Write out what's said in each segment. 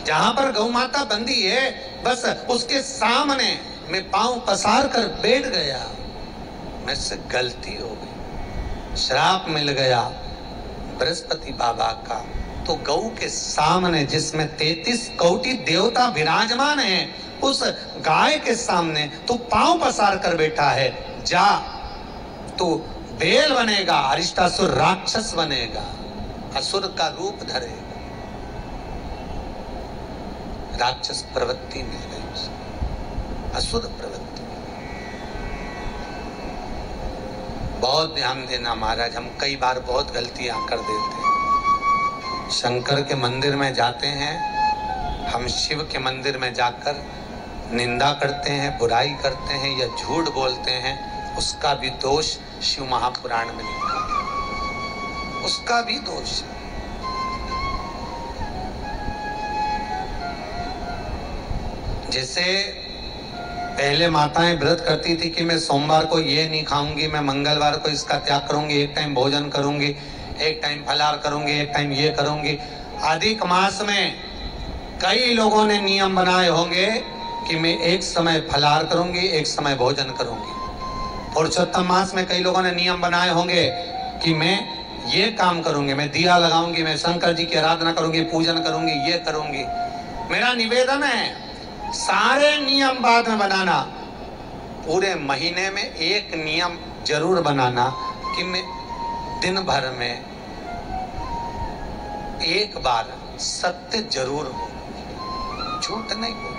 जहां पर गौ माता बंधी है बस उसके सामने मैं पांव पसार कर बैठ गया, मुझसे गलती हो गई, श्राप मिल गया बृहस्पति बाबा का। तो गौ के सामने जिसमें 33 कोटि देवता विराजमान है, उस गाय के सामने तू पांव पसार कर बैठा है, जा तू बैल बनेगा, अरिष्टासुर राक्षस बनेगा, असुर का रूप धरेगा। राक्षस प्रवृत्ति मिल गई उसे, असुर प्रवृत्ति। बहुत ध्यान देना महाराज, हम कई बार बहुत गलतियां कर देते हैं। शंकर के मंदिर में जाते हैं, हम शिव के मंदिर में जाकर निंदा करते हैं, बुराई करते हैं या झूठ बोलते हैं, उसका भी दोष शिव महापुराण में लिखा है, उसका भी दोष है। जैसे पहले माताएं व्रत करती थी कि मैं सोमवार को ये नहीं खाऊंगी, मैं मंगलवार को इसका त्याग करूंगी, एक टाइम भोजन करूंगी, एक टाइम फलाहार करूंगी, एक टाइम ये करूंगी। अधिक मास में कई लोगों ने नियम बनाए होंगे कि मैं एक समय फलाहार करूंगी, एक समय भोजन करूंगी। पुरुषोत्तम मास में कई लोगों ने नियम बनाए होंगे कि मैं ये काम करूंगी, मैं दिया लगाऊंगी, मैं शंकर जी की आराधना करूंगी, पूजन करूंगी, ये करूंगी। मेरा निवेदन है सारे नियम बाद में बनाना, पूरे महीने में एक नियम जरूर बनाना कि मैं दिन भर में एक बार सत्य जरूर हो, झूठ नहीं हो।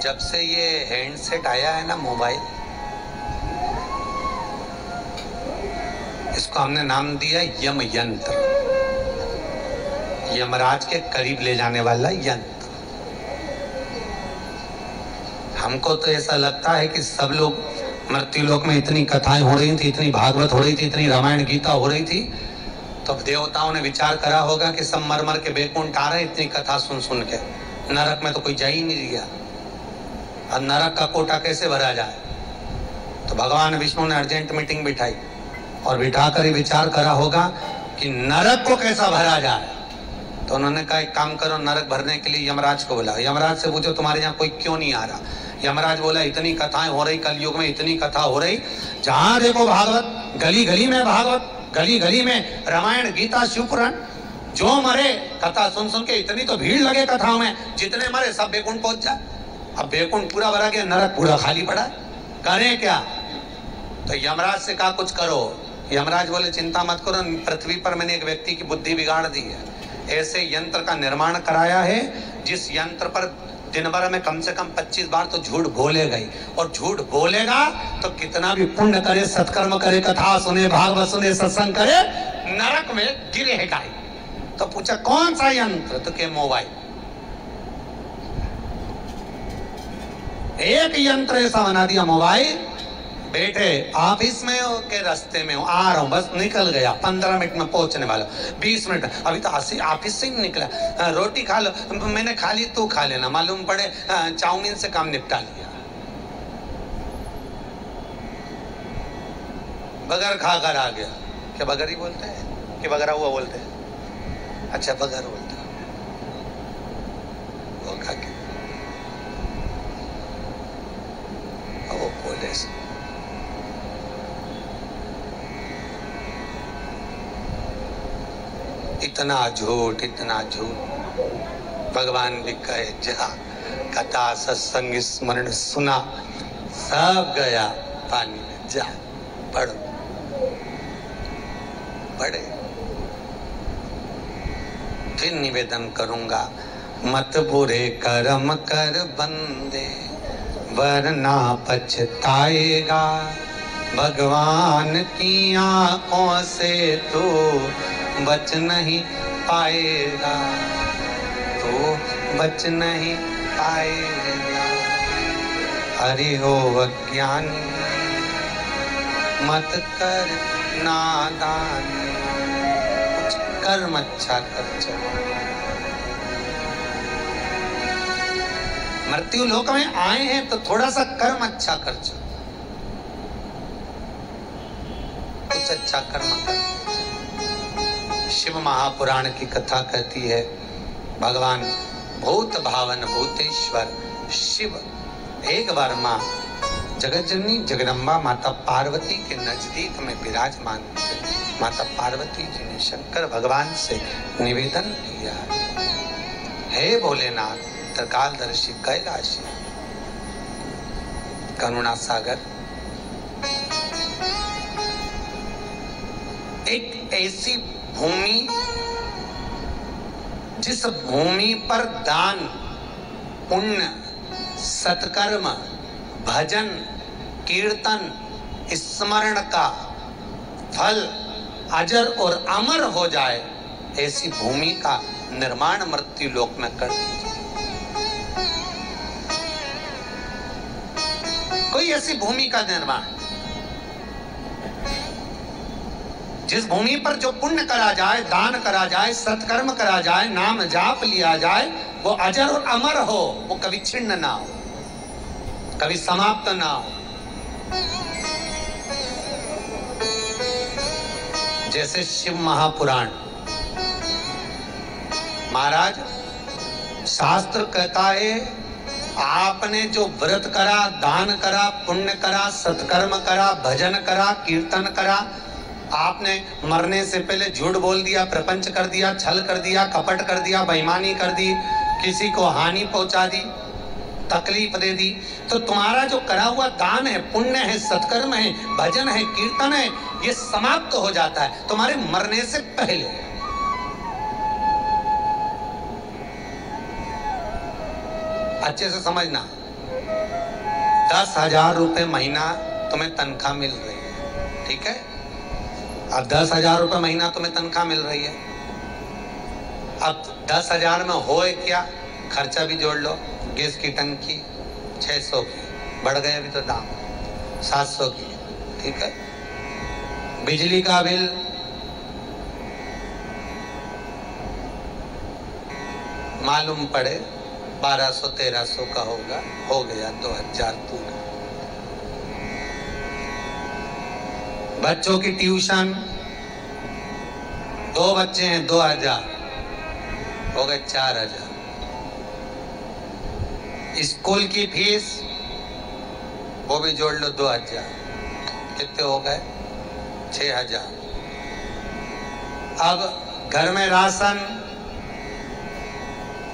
जब से ये हैंडसेट आया है ना मोबाइल, इसको हमने नाम दिया यम यंत्र, यमराज के करीब ले जाने वाला यंत्र। हमको तो ऐसा लगता है कि सब लोग मृत्युलोक में इतनी कथाएं हो रही थी, इतनी भागवत हो रही थी, इतनी रामायण गीता हो रही थी, तो देवताओं ने विचार करा होगा कि सब मर मर के बैकुंठ आ रहे इतनी कथा सुन सुन के, नरक में तो कोई जा ही नहीं दिया, अब नरक का कोटा कैसे भरा जाए। तो भगवान विष्णु ने अर्जेंट मीटिंग बिठाई और बिठाकर ही विचार करा होगा कि नरक को कैसा भरा जाए। तो उन्होंने कहा एक काम करो, नरक भरने के लिए यमराज को बुलाओ, यमराज से पूछो तुम्हारे यहाँ कोई क्यों नहीं आ रहा। यमराज बोला इतनी कथाएं हो रही, कलयुग में इतनी कथा हो रही, जहां देखो भागवत, गली गली में भागवत, गली गली में रामायण गीता शिवपुराण, जो मरे कथा सुन सुन के इतनी तो भीड़ लगे कथाओं में, जितने मरे सब बैकुंठ पहुंच जाए। अब बैकुंठ पूरा भरा गया, नरक पूरा खाली पड़ा, करें क्या। तो यमराज से कहा कुछ करो। यमराज बोले चिंता मत करो, पृथ्वी पर मैंने एक व्यक्ति की बुद्धि बिगाड़ दी है, ऐसे यंत्र का निर्माण कराया है जिस यंत्र पर दिन भर में कम से कम 25 बार तो झूठ बोलेगा ही, और झूठ बोलेगा तो कितना भी पुण्य करे, सत्कर्म करे, कथा सुने, भागवत सुने, सत्संग करे, नरक में गिरेगा ही। तो पूछा कौन सा यंत्र, तो के मोबाइल। एक यंत्र ऐसा बना दिया मोबाइल, बेटे ऑफिस में हो के रास्ते में हो, आ रहा हूँ बस निकल गया, 15 मिनट में पहुंचने वाला, 20 मिनट, अभी तो ऑफिस से ही निकला, रोटी खा लो, मैंने खा ली तू खा लेना, मालूम पड़े चाउमीन से काम निपटा लिया, बगर खा कर आ गया। क्या बगर ही बोलते हैं कि बगरा हुआ बोलते हैं? अच्छा बगर बोलते हैं, वो खा के वो बोले इतना झूठ, इतना झूठ। भगवान भी कहे जा, कथा सत्संग स्मरण सुना, सब गया पानी में, जा पढ़ो, पढ़े। फिर निवेदन करूंगा, मत बुरे कर्म कर बंदे, वरना पछताएगा, भगवान की आंखों से तू बच नहीं पाएगा, तो बच नहीं पाएगा। हरि हो अज्ञानी, मत कर नादानी, कुछ कर्म अच्छा कर चलो। मृत्यु लोक में आए हैं तो थोड़ा सा कर्म अच्छा कर चलो, कुछ अच्छा कर्म कर चलो। शिव महापुराण की कथा कहती है, भगवान भूत भावन भूतेश्वर शिव एक बार माँ जगत जननी जगदम्बा माता पार्वती के नजदीक में विराजमान थे। माता पार्वती जी ने शंकर भगवान से निवेदन किया, हे भोलेनाथ त्रिकालदर्शी कैलाशी करुणा सागर, एक ऐसी भूमि जिस भूमि पर दान पुण्य सत्कर्म भजन कीर्तन स्मरण का फल अजर और अमर हो जाए, ऐसी भूमि का निर्माण मृत्यु लोक में कर दीजिए। कोई ऐसी भूमि का निर्माण जिस भूमि पर जो पुण्य करा जाए, दान करा जाए, सत्कर्म करा जाए, नाम जाप लिया जाए, वो अजर और अमर हो, वो कभी छिन्न ना हो, कभी समाप्त ना हो। जैसे शिव महापुराण, महाराज शास्त्र कहता है आपने जो व्रत करा, दान करा, पुण्य करा, सत्कर्म करा, भजन करा, कीर्तन करा, आपने मरने से पहले झूठ बोल दिया, प्रपंच कर दिया, छल कर दिया, कपट कर दिया, बेईमानी कर दी, किसी को हानि पहुंचा दी, तकलीफ दे दी, तो तुम्हारा जो करा हुआ दान है, पुण्य है, सत्कर्म है, भजन है, कीर्तन है, ये समाप्त हो जाता है तुम्हारे मरने से पहले। अच्छे से समझना, 10,000 रुपए महीना तुम्हें तनख्वाह मिल रही है, ठीक है? अब 10,000 रुपए महीना तुम्हें तनख्वाह मिल रही है। अब 10,000 में होए क्या, खर्चा भी जोड़ लो, गैस की टंकी 600 की, बढ़ गए अभी तो दाम 700 की, ठीक है? बिजली का बिल मालूम पड़े 1200-1300 का होगा, हो गया 2,000 पूरा। बच्चों की ट्यूशन, 2 बच्चे हैं 2,000, हो गए 4,000। स्कूल की फीस वो भी जोड़ लो 2,000, कितने हो गए 6,000। अब घर में राशन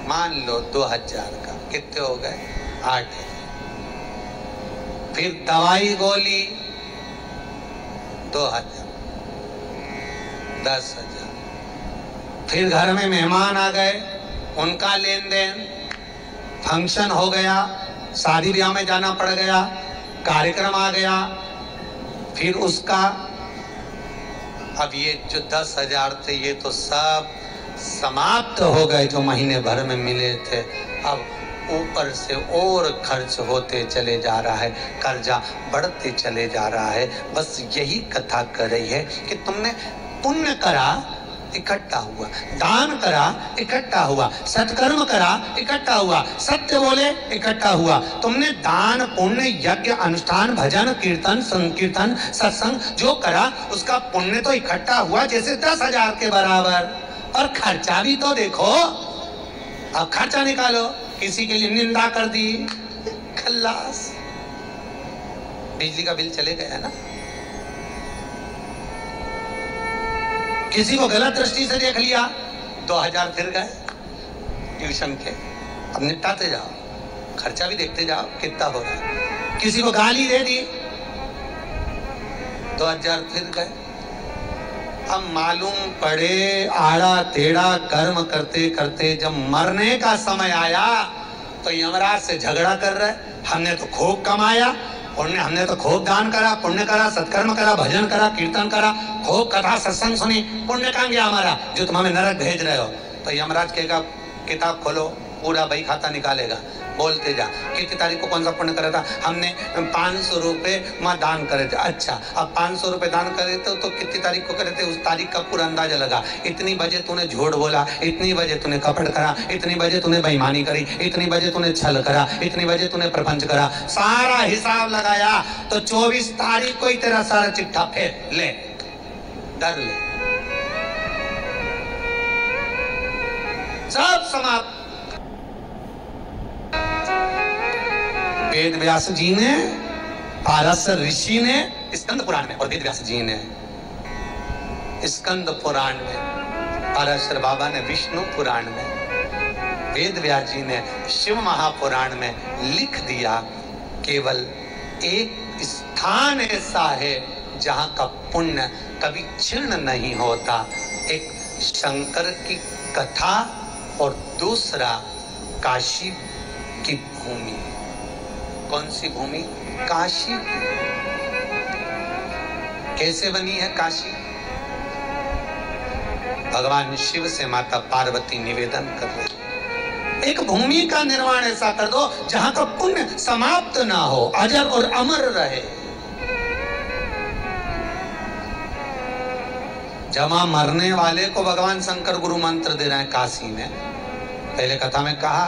मान लो 2,000 का, कितने हो गए 8,000। फिर दवाई गोली 2,000, 10,000। फिर घर में मेहमान आ गए, उनका लेन देन, फंक्शन हो गया, शादी ब्याह में जाना पड़ गया, कार्यक्रम आ गया, फिर उसका। अब ये जो 10,000 थे ये तो सब समाप्त हो गए जो महीने भर में मिले थे। अब ऊपर से और खर्च होते चले जा रहा है, कर्जा बढ़ते चले जा रहा है। बस यही कथा कर रही है कि तुमने पुण्य करा इकट्ठा हुआ, दान करा इकट्ठा हुआ, सत्कर्म करा इकट्ठा हुआ, सत्य बोले इकट्ठा हुआ। तुमने दान पुण्य यज्ञ अनुष्ठान भजन कीर्तन संकीर्तन सत्संग जो करा उसका पुण्य तो इकट्ठा हुआ जैसे 10,000 के बराबर। और खर्चा भी तो देखो, अब खर्चा निकालो, किसी के लिए निंदा कर दी, खल्लास। बिजली का बिल चले गया ना, किसी को गलत दृष्टि से देख लिया 2,000 फिर गए ट्यूशन के। अब निपटाते जाओ, खर्चा भी देखते जाओ कितना हो रहा है। किसी को गाली दे दी 2,000 फिर गए। अब मालूम पड़े आड़ा टेढ़ा कर्म करते करते जब मरने का समय आया तो यमराज से झगड़ा कर रहे, हमने तो खूब कमाया, पुण्य हमने तो खूब दान करा, पुण्य करा, सत्कर्म करा, भजन करा, कीर्तन करा, खूब कथा सत्संग सुनी, पुण्य कहाँ गया हमारा जो तुम हमें नरक भेज रहे हो। तो यमराज कहेगा किताब खोलो, पूरा बही खाता निकालेगा, बोलते जा कितनी तारीख को कौन सा पुण्य करा था, हमने 500 रुपए माँ दान करे थे। अच्छा, अब 500 रुपए दान करे थे तो कितनी तारीख को करे थे, उस तारीख का पूरा अंदाजा लगा। इतनी बजे तूने झूठ बोला, इतनी बजे तूने कपट करा, इतनी बजे तूने बेईमानी करी, इतनी बजे तूने छल करा, इतनी बजे तूने प्रपंच करा, सारा हिसाब लगाया तो 24 तारीख को ही तेरा सारा चिट्ठा फेर ले, डर ले। सब समाप्त। वेद व्यास जी ने, पारसर ऋषि ने स्कंद पुराण में, और वेद व्यास जी ने स्कंद पुराण में, पारसर बाबा ने विष्णु पुराण में, वेद व्यास जी ने शिव महापुराण में लिख दिया। केवल एक स्थान ऐसा है जहां का पुण्य कभी क्षीण नहीं होता, एक शंकर की कथा और दूसरा काशी की भूमि। कौन सी भूमि? काशी की। कैसे बनी है काशी? भगवान शिव से माता पार्वती निवेदन कर रही, एक भूमि का निर्माण ऐसा कर दो जहां का पुण्य समाप्त ना हो, अजर और अमर रहे। जमा मरने वाले को भगवान शंकर गुरु मंत्र दे रहे हैं काशी में। पहले कथा में कहा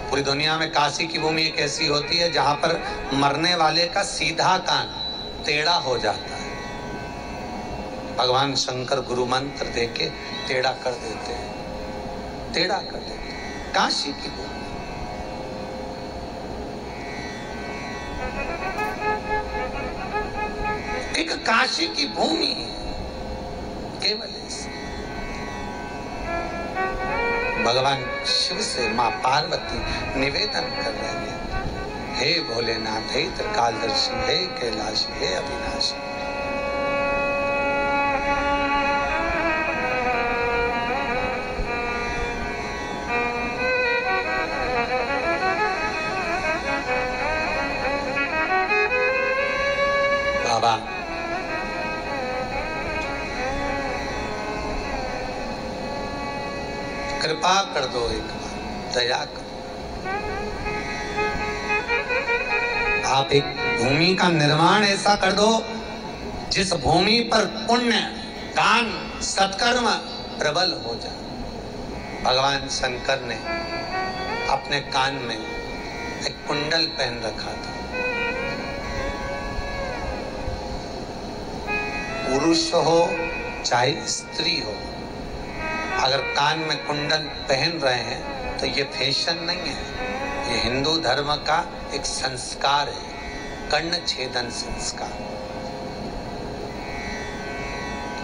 पूरी दुनिया में काशी की भूमि एक ऐसी होती है जहां पर मरने वाले का सीधा कान टेढ़ा हो जाता है। भगवान शंकर गुरु मंत्र देके टेढ़ा कर देते हैं, टेढ़ा कर देते हैं। काशी की भूमि, एक काशी की भूमि केवल ऐसी। भगवान शिव से मां पार्वती निवेदन कर रहे हैं, हे भोलेनाथ, हे त्रिकालदर्शी, हे कैलाशी, हे अविनाशी। बाबा कृपा कर दो, एक बार दया करो। आप एक भूमि का निर्माण ऐसा कर दो जिस भूमि पर पुण्य, दान, सत्कर्म प्रबल हो जाए। भगवान शंकर ने अपने कान में एक कुंडल पहन रखा था। पुरुष हो चाहे स्त्री हो, अगर कान में कुंडल पहन रहे हैं तो ये फैशन नहीं है, ये हिंदू धर्म का एक संस्कार है, कर्ण छेदन संस्कार।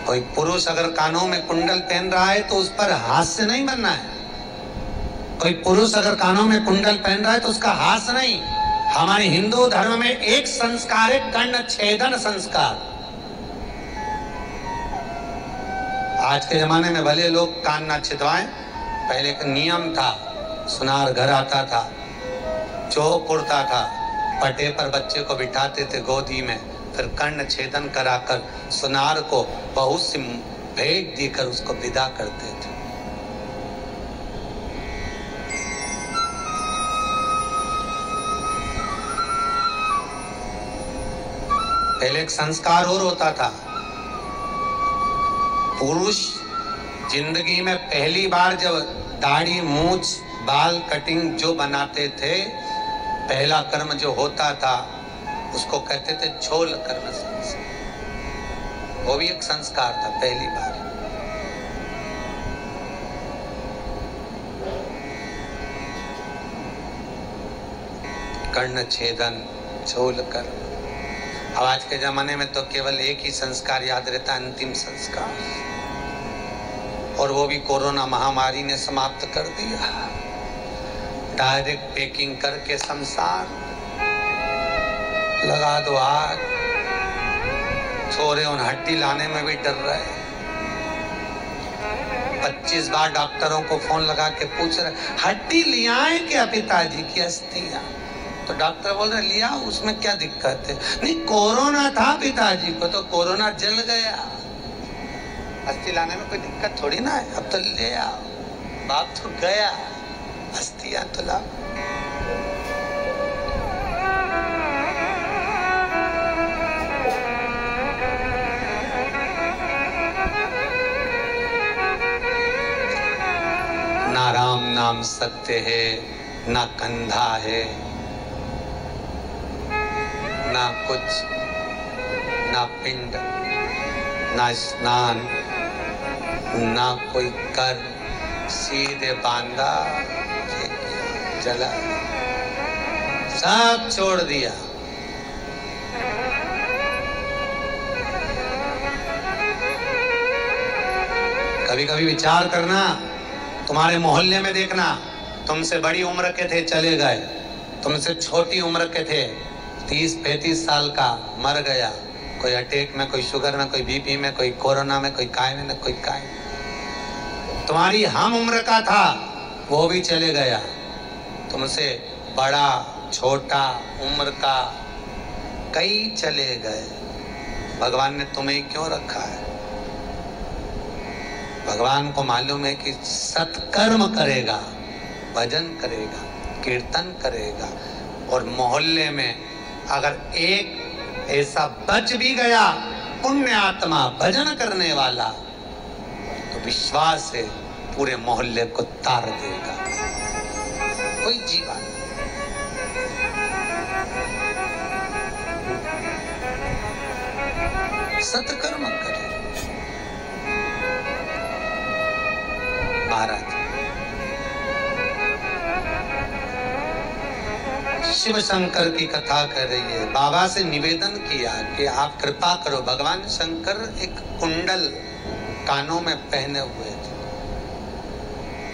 कोई पुरुष अगर कानों में कुंडल पहन रहा है तो उस पर हास्य नहीं बनना है। कोई पुरुष अगर कानों में कुंडल पहन रहा है तो उसका हास्य नहीं। हमारे हिंदू धर्म में एक संस्कार है, कर्ण छेदन संस्कार। आज के जमाने में भले लोग कान ना छिदवाएं, पहले एक नियम था। सुनार घर आता था, चौक उड़ता था, पटे पर बच्चे को बिठाते थे गोदी में, फिर कर्ण छेदन कराकर सुनार को बहुत सी भेंट देकर उसको विदा करते थे। पहले एक संस्कार और होता था। पुरुष जिंदगी में पहली बार जब दाढ़ी, मूछ, बाल कटिंग जो बनाते थे, पहला कर्म जो होता था उसको कहते थे छोल कर्म संस्कार। वो भी एक संस्कार था, पहली बार। कर्ण छेदन, छोल कर्म। अब आज के जमाने में तो केवल एक ही संस्कार याद रहता, अंतिम संस्कार, और वो भी कोरोना महामारी ने समाप्त कर दिया। डायरेक्ट पैकिंग करके शमशान लगा दो आग। छोरे उन हड्डी लाने में भी डर रहे। 25 बार डॉक्टरों को फोन लगा के पूछ रहे, हड्डी लिया है क्या पिताजी की अस्थियां? तो डॉक्टर बोल रहे लिया, उसमें क्या दिक्कत है? नहीं, कोरोना था पिताजी को, तो कोरोना जल गया, अस्थि लाने में कोई दिक्कत थोड़ी ना है, अब तो ले आओ। बाप तो गया, अस्थियां तो लाओ। ना राम नाम सत्य है, ना कंधा है, ना कुछ, ना पिंड, ना स्नान, ना कोई कर, सीधे बांधा, जला, सब छोड़ दिया। कभी कभी विचार करना, तुम्हारे मोहल्ले में देखना, तुमसे बड़ी उम्र के थे चले गए, तुमसे छोटी उम्र के थे 30-35 साल का मर गया, कोई अटैक में, कोई शुगर में, कोई बीपी में, कोई कोरोना में, कोई काय में, कोई काय। तुम्हारी हम उम्र का था वो भी चले गया, तुमसे बड़ा छोटा उम्र का कई चले गए। भगवान ने तुम्हें क्यों रखा है? भगवान को मालूम है कि सत्कर्म करेगा, भजन करेगा, कीर्तन करेगा, और मोहल्ले में अगर एक ऐसा बच भी गया पुण्य आत्मा भजन करने वाला, तो विश्वास है पूरे मोहल्ले को तार देगा। कोई जीवा नहीं। सत्कर्म करे। महाराज शिव शंकर की कथा कर रही है। बाबा से निवेदन किया कि आप कृपा करो। भगवान शंकर एक कुंडल कानों में पहने हुए थे,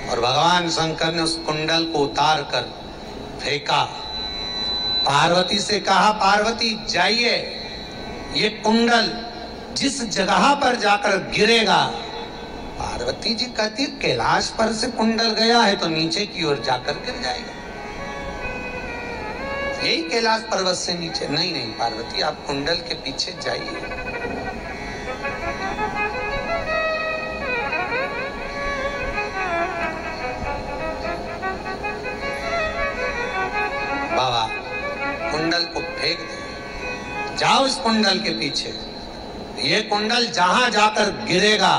और भगवान शंकर ने उस कुंडल को उतार कर फेंका। पार्वती से कहा, पार्वती जाइए, ये कुंडल जिस जगह पर जाकर गिरेगा, पार्वती जी कहती कैलाश पर से कुंडल गया है तो नीचे की ओर जाकर गिर जाएगा, यही कैलाश पर्वत से नीचे। नहीं नहीं पार्वती, आप कुंडल के पीछे जाइए। बाबा कुंडल को फेंक दे, जाओ इस कुंडल के पीछे, ये कुंडल जहां जाकर गिरेगा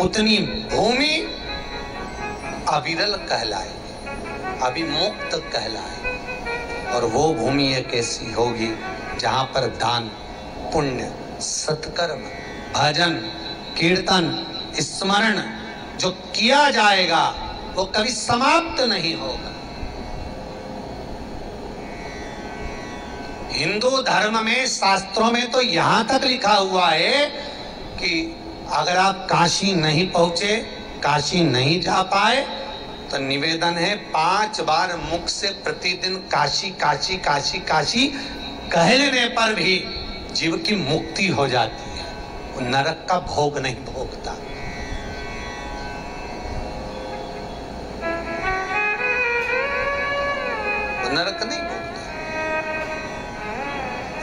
उतनी भूमि अविरल कहलाएगी, अभिमुक्त कहलाएगी, और वो भूमि एक ऐसी होगी जहां पर दान, पुण्य, सत्कर्म, भजन, कीर्तन, स्मरण जो किया जाएगा वो कभी समाप्त नहीं होगा। हिंदू धर्म में, शास्त्रों में तो यहां तक लिखा हुआ है कि अगर आप काशी नहीं पहुंचे, काशी नहीं जा पाए, तो निवेदन है 5 बार मुख से प्रतिदिन काशी काशी काशी काशी कह लेने पर भी जीव की मुक्ति हो जाती है, वो नरक का भोग नहीं भोगता। वो नरक नहीं भोगता।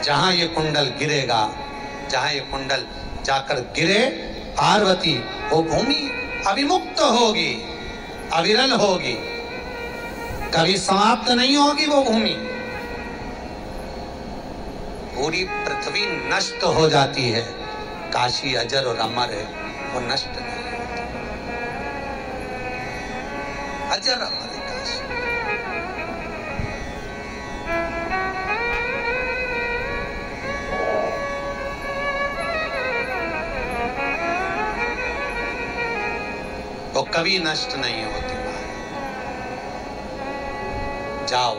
जहां ये कुंडल गिरेगा, जहां ये कुंडल जाकर गिरे, पार्वती वो भूमि अभिमुक्त होगी, अविरल होगी, कभी समाप्त नहीं होगी वो भूमि। पूरी पृथ्वी नष्ट हो जाती है, काशी अजर और अमर है, वो नष्ट नहीं होती, अजर अमर है काशी। वो कभी नष्ट नहीं होती। जाओ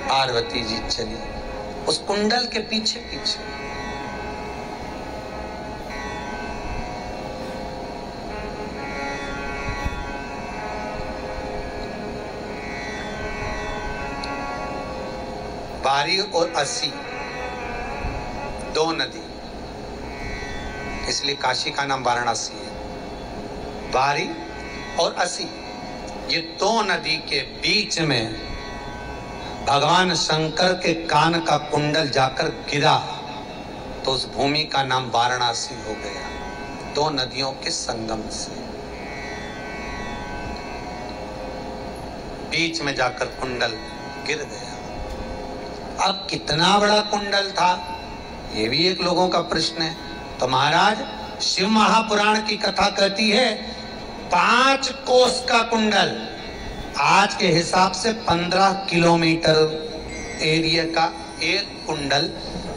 पार्वती जी चली उस कुंडल के पीछे पीछे। बारी और अस्सी दो नदी, इसलिए काशी का नाम वाराणसी है। बारी और अस्सी, ये दो नदी के बीच में भगवान शंकर के कान का कुंडल जाकर गिरा तो उस भूमि का नाम वाराणसी हो गया, दो नदियों के संगम से। बीच में जाकर कुंडल गिर गया। अब कितना बड़ा कुंडल था, ये भी एक लोगों का प्रश्न है। तो महाराज शिव महापुराण की कथा कहती है 5 कोस का कुंडल, आज के हिसाब से 15 किलोमीटर एरिया का एक कुंडल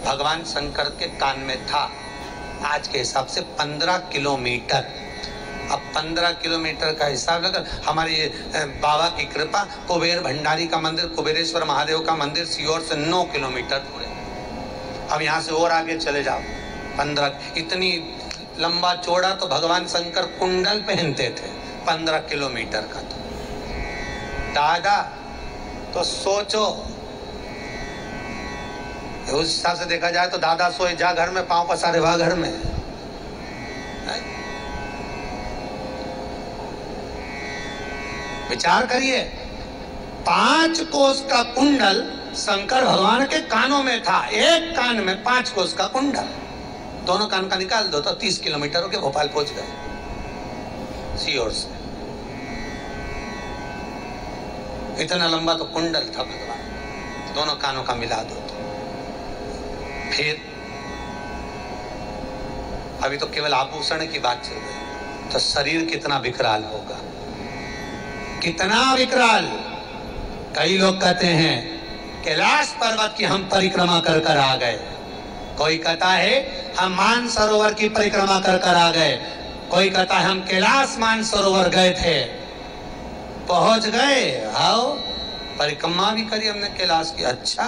भगवान शंकर के कान में था। आज के हिसाब से 15 किलोमीटर, अब 15 किलोमीटर का हिसाब लगा। हमारे बाबा की कृपा, कुबेर भंडारी का मंदिर, कुबेरेश्वर महादेव का मंदिर सीहोर से 9 किलोमीटर दूर है। अब यहाँ से और आगे चले जाओ 15, इतनी लंबा चौड़ा तो भगवान शंकर कुंडल पहनते थे 15 किलोमीटर का। तो दादा तो सोचो, उस हिसाब से देखा जाए तो दादा सोए जा घर में, पांव पसारे वाह घर में। विचार करिए, 5 कोस का कुंडल शंकर भगवान के कानों में था, एक कान में 5 कोस का कुंडल, दोनों कान का निकाल दो तो 30 किलोमीटर हो के भोपाल पहुंच गए सीहोर से। इतना लंबा तो कुंडल था भगवान, दोनों कानों का मिला दो तो। फिर अभी तो केवल आभूषण की बात चल रही, तो शरीर कितना विकराल होगा, कितना विकराल। कई लोग कहते हैं कैलाश पर्वत की हम परिक्रमा कर कर आ गए, कोई कहता है हम मानसरोवर की परिक्रमा कर कर आ गए, कोई कहता है हम कैलाश मानसरोवर गए थे, पहुंच गए, आओ परिक्रमा भी करी हमने कैलाश की। अच्छा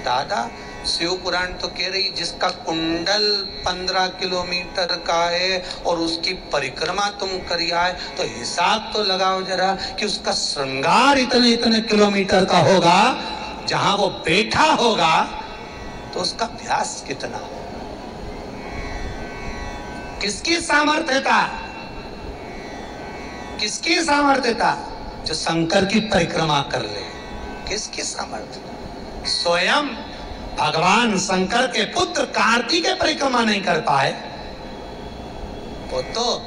दादा, शिव पुराण तो कह रही जिसका कुंडल 15 किलोमीटर का है और उसकी परिक्रमा तुम करी आए, तो हिसाब तो लगाओ जरा कि उसका श्रृंगार इतने इतने किलोमीटर का होगा, जहां वो बैठा होगा तो उसका व्यास कितना हो, किसकी सामर्थ्यता, किसकी सामर्थ्यता, जो शंकर की परिक्रमा कर ले, किसकी सामर्थ्य। स्वयं भगवान शंकर के पुत्र कार्तिक परिक्रमा नहीं कर पाए, वो तो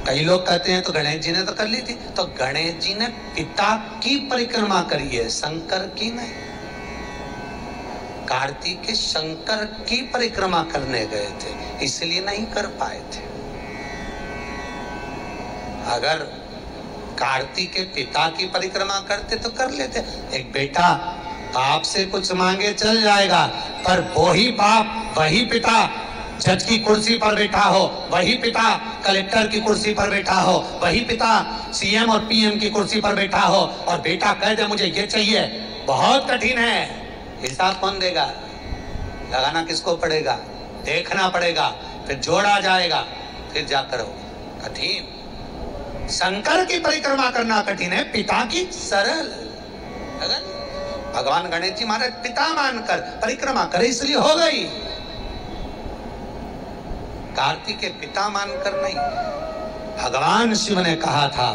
कई लोग कहते हैं तो गणेश जी ने तो कर ली थी, तो गणेश जी ने पिता की परिक्रमा करी है, शंकर की नहीं। कार्तिक शंकर की परिक्रमा करने गए थे, इसलिए नहीं कर पाए थे। अगर कार्तिक के पिता की परिक्रमा करते तो कर लेते। एक बेटा बाप से कुछ मांगे चल जाएगा, पर वही बाप, वही पिता जज की कुर्सी पर बैठा हो, वही पिता कलेक्टर की कुर्सी पर बैठा हो, वही पिता सीएम और पीएम की कुर्सी पर बैठा हो, और बेटा कह दे मुझे ये चाहिए, बहुत कठिन है। हिसाब कौन देगा, लगाना किसको पड़ेगा, देखना पड़ेगा, फिर जोड़ा जाएगा, फिर जाकर होगा कठिन। शंकर की परिक्रमा करना कठिन है, पिता की सरल। भगवान गणेश जी महाराज पिता मानकर परिक्रमा करे, इसलिए हो गई। कार्तिक के पिता मानकर नहीं। भगवान शिव ने कहा था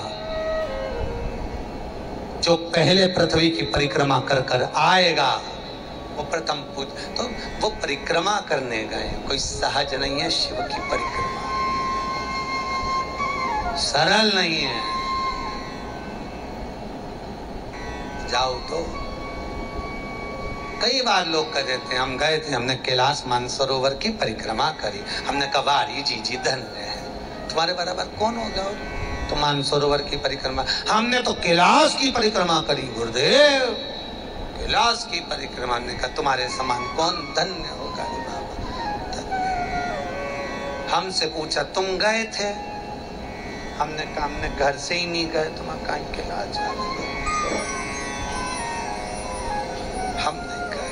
जो पहले पृथ्वी की परिक्रमा कर कर आएगा वो प्रथम पूज, तो वो परिक्रमा करने गए, कोई सहज नहीं है। शिव की परिक्रमा सरल नहीं है। जाओ तो कई बार लोग कह देते हैं हम गए थे, हमने कैलाश मानसरोवर की परिक्रमा करी, हमने कहा वारी जी धन्य है, तुम्हारे बराबर कौन होगा तो मानसरोवर की परिक्रमा, हमने तो कैलाश की परिक्रमा करी गुरुदेव, कैलाश की परिक्रमा ने कहा तुम्हारे समान कौन धन्य होगा रे बाबा, धन्य। हमसे पूछा तुम गए थे, हमने कहा हमने घर से ही नहीं गए, तुम कहीं कैलाश जा रहे, हम नहीं गए।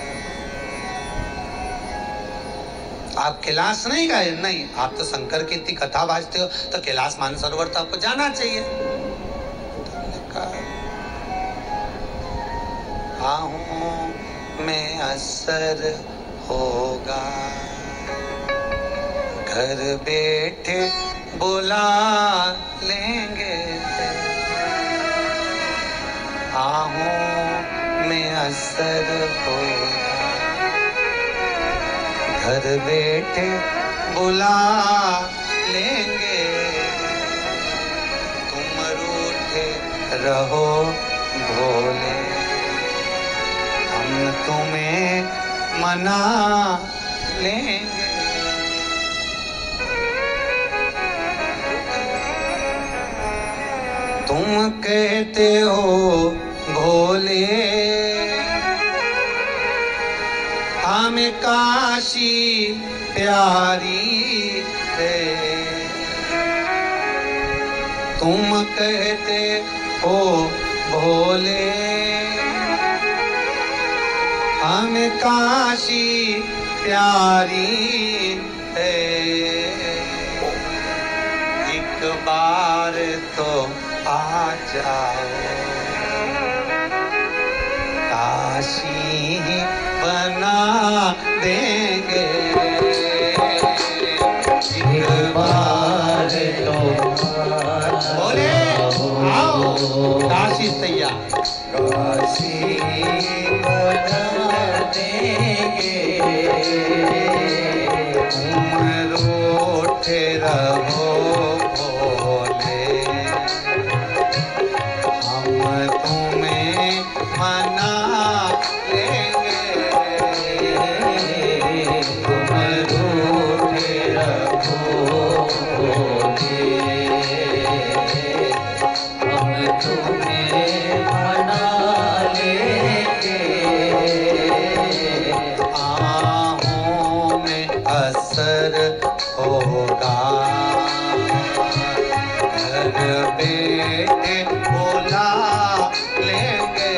आप कैलाश नहीं गए? नहीं, आप तो शंकर की इतनी कथा बाजते हो तो कैलाश मानसरोवर तो आपको जाना चाहिए। आहूं में असर होगा, घर बैठे बुला लेंगे, आहूं में असर होगा, घर बैठे बुला लेंगे, तुम रूठे रहो भोले, हम तुम्हें मना लेंगे। तुम कहते हो भोले हमें काशी प्यारी है, तुम कहते हो भोले हमें काशी प्यारी है, एक बार तो आ जाओ काशी बना देंगे, एक बार तो बोले आओ काशी तैयार, काशी बना देंगे, तुम रूठे रहो भोले हम तुम्हें मना लेंगे, तुम रूठे रहो भोले हम तुम्हें मना लेंगे, आहों में असर होगा घर बेटे बुला लेंगे,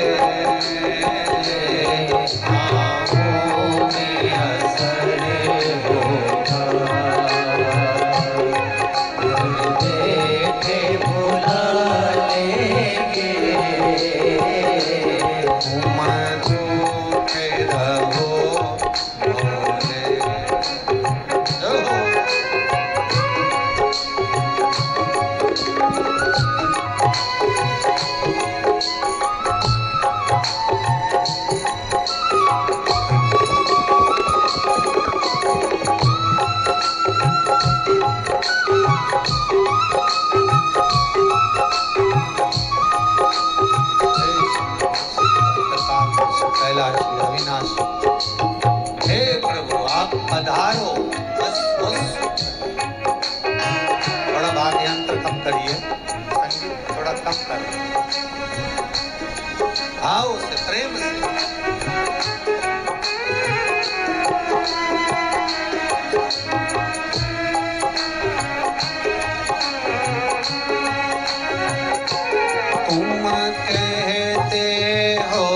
आहों में असर होगा घर बेटे बुला लेंगे, तुम रूठे रहो भोले। कैलाशी अविनाशी हे प्रभु आप पधारो, बस बस थोड़ा वाद्य यंत्र कम करिए, संगीत थोड़ा कम करिए, आओ से प्रेम से तुम कहते हो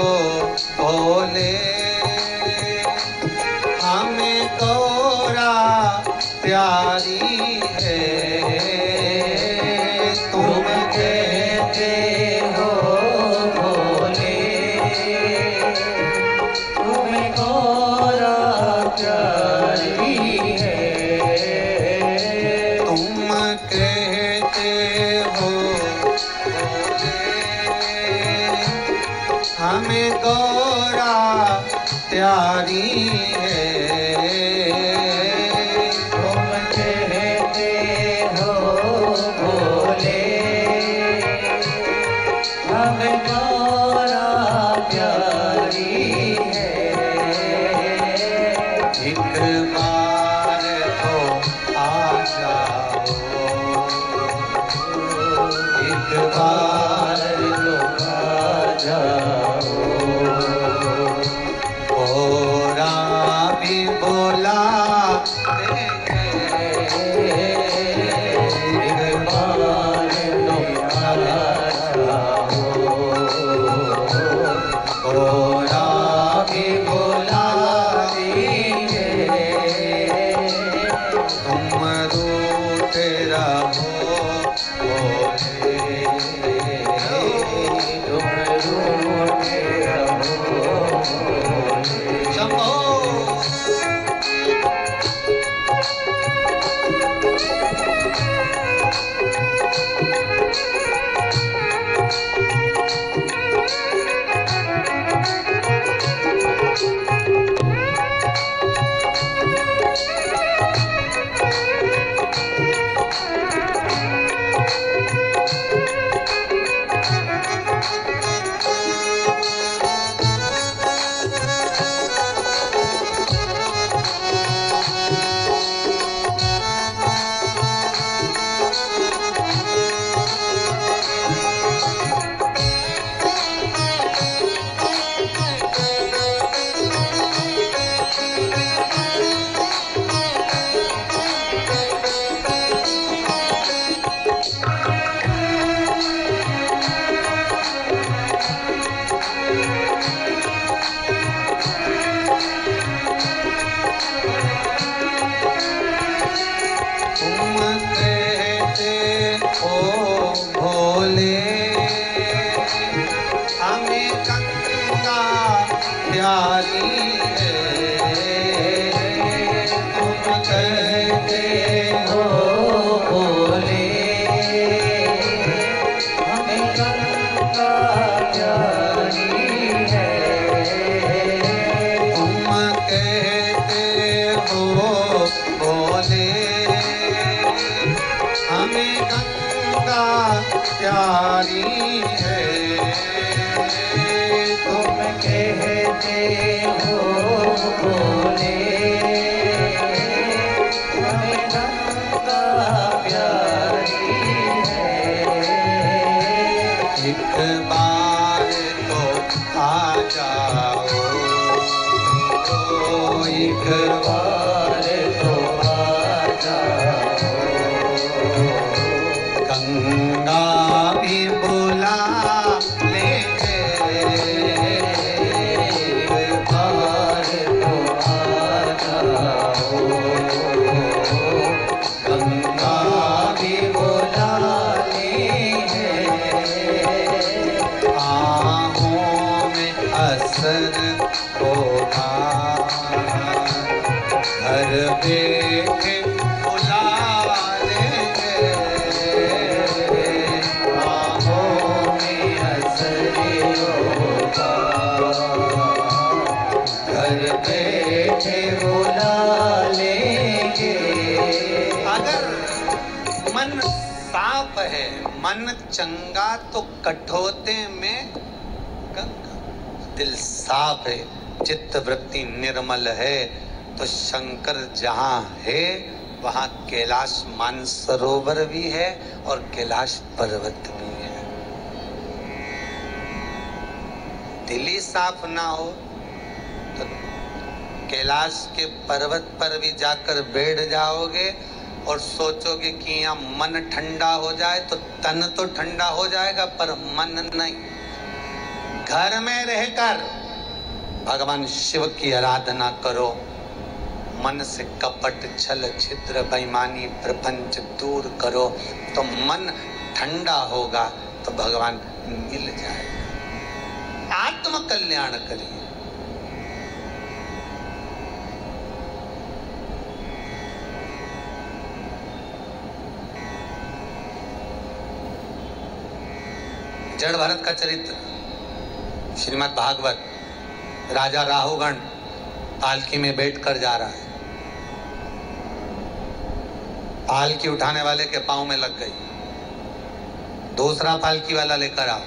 भोले हमें गौरा प्यारी है, तुम कहते हो भोले तुम्हें गौरा प्यारी है, तुम कहते हो हमें गौरा प्यारी है, तुम कहते हो भोले हमें गौरा प्यारी है, एक बार तो आ जाओ, एक बार तो आ जाओ, भोरा भी बोला देंगे, एक बार तो आ जाओ, भोरा भी बोला देंगे, तुम रूठे रहो भोले, तुम रूठे रहो भोले। शंभो कहते हो बोले, हमें गंगा प्यारी है। तुम कहते हो बोले, हमें गंगा प्यारी है। तुम कहते हो बोले, हमें गंगा प्यारी है। एक बार तो आ जाओ, एक बार तो आ जाओ, गंगा भी बुला लेंगे। एक बार तो आ जाओ, गंगा भी बुला लेंगे। आहों में असर होगा, घर बैठे बुला लेंगे। आहों में असर होगा, घर बैठे बुला लेंगे। अगर मन साफ है, मन चंगा, तो कठोते में गंगा। दिल साफ है, चित्त वृत्ति निर्मल है, तो शंकर जहाँ है वहाँ कैलाश मानसरोवर भी है और कैलाश पर्वत भी है। दिल ही साफ ना हो तो कैलाश के पर्वत पर भी जाकर बैठ जाओगे और सोचोगे कि यहाँ मन ठंडा हो जाए, तो तन तो ठंडा हो जाएगा पर मन नहीं। घर में रहकर भगवान शिव की आराधना करो, मन से कपट छल छिद्र बेईमानी प्रपंच दूर करो, तो मन ठंडा होगा तो भगवान मिल जाएगा। आत्म कल्याण करिए। जड़ भरत का चरित्र श्रीमद् भागवत। राजा राहुगण पालकी में बैठकर जा रहा है, पालकी उठाने वाले के पांव में लग गई। दूसरा पालकी वाला लेकर आओ,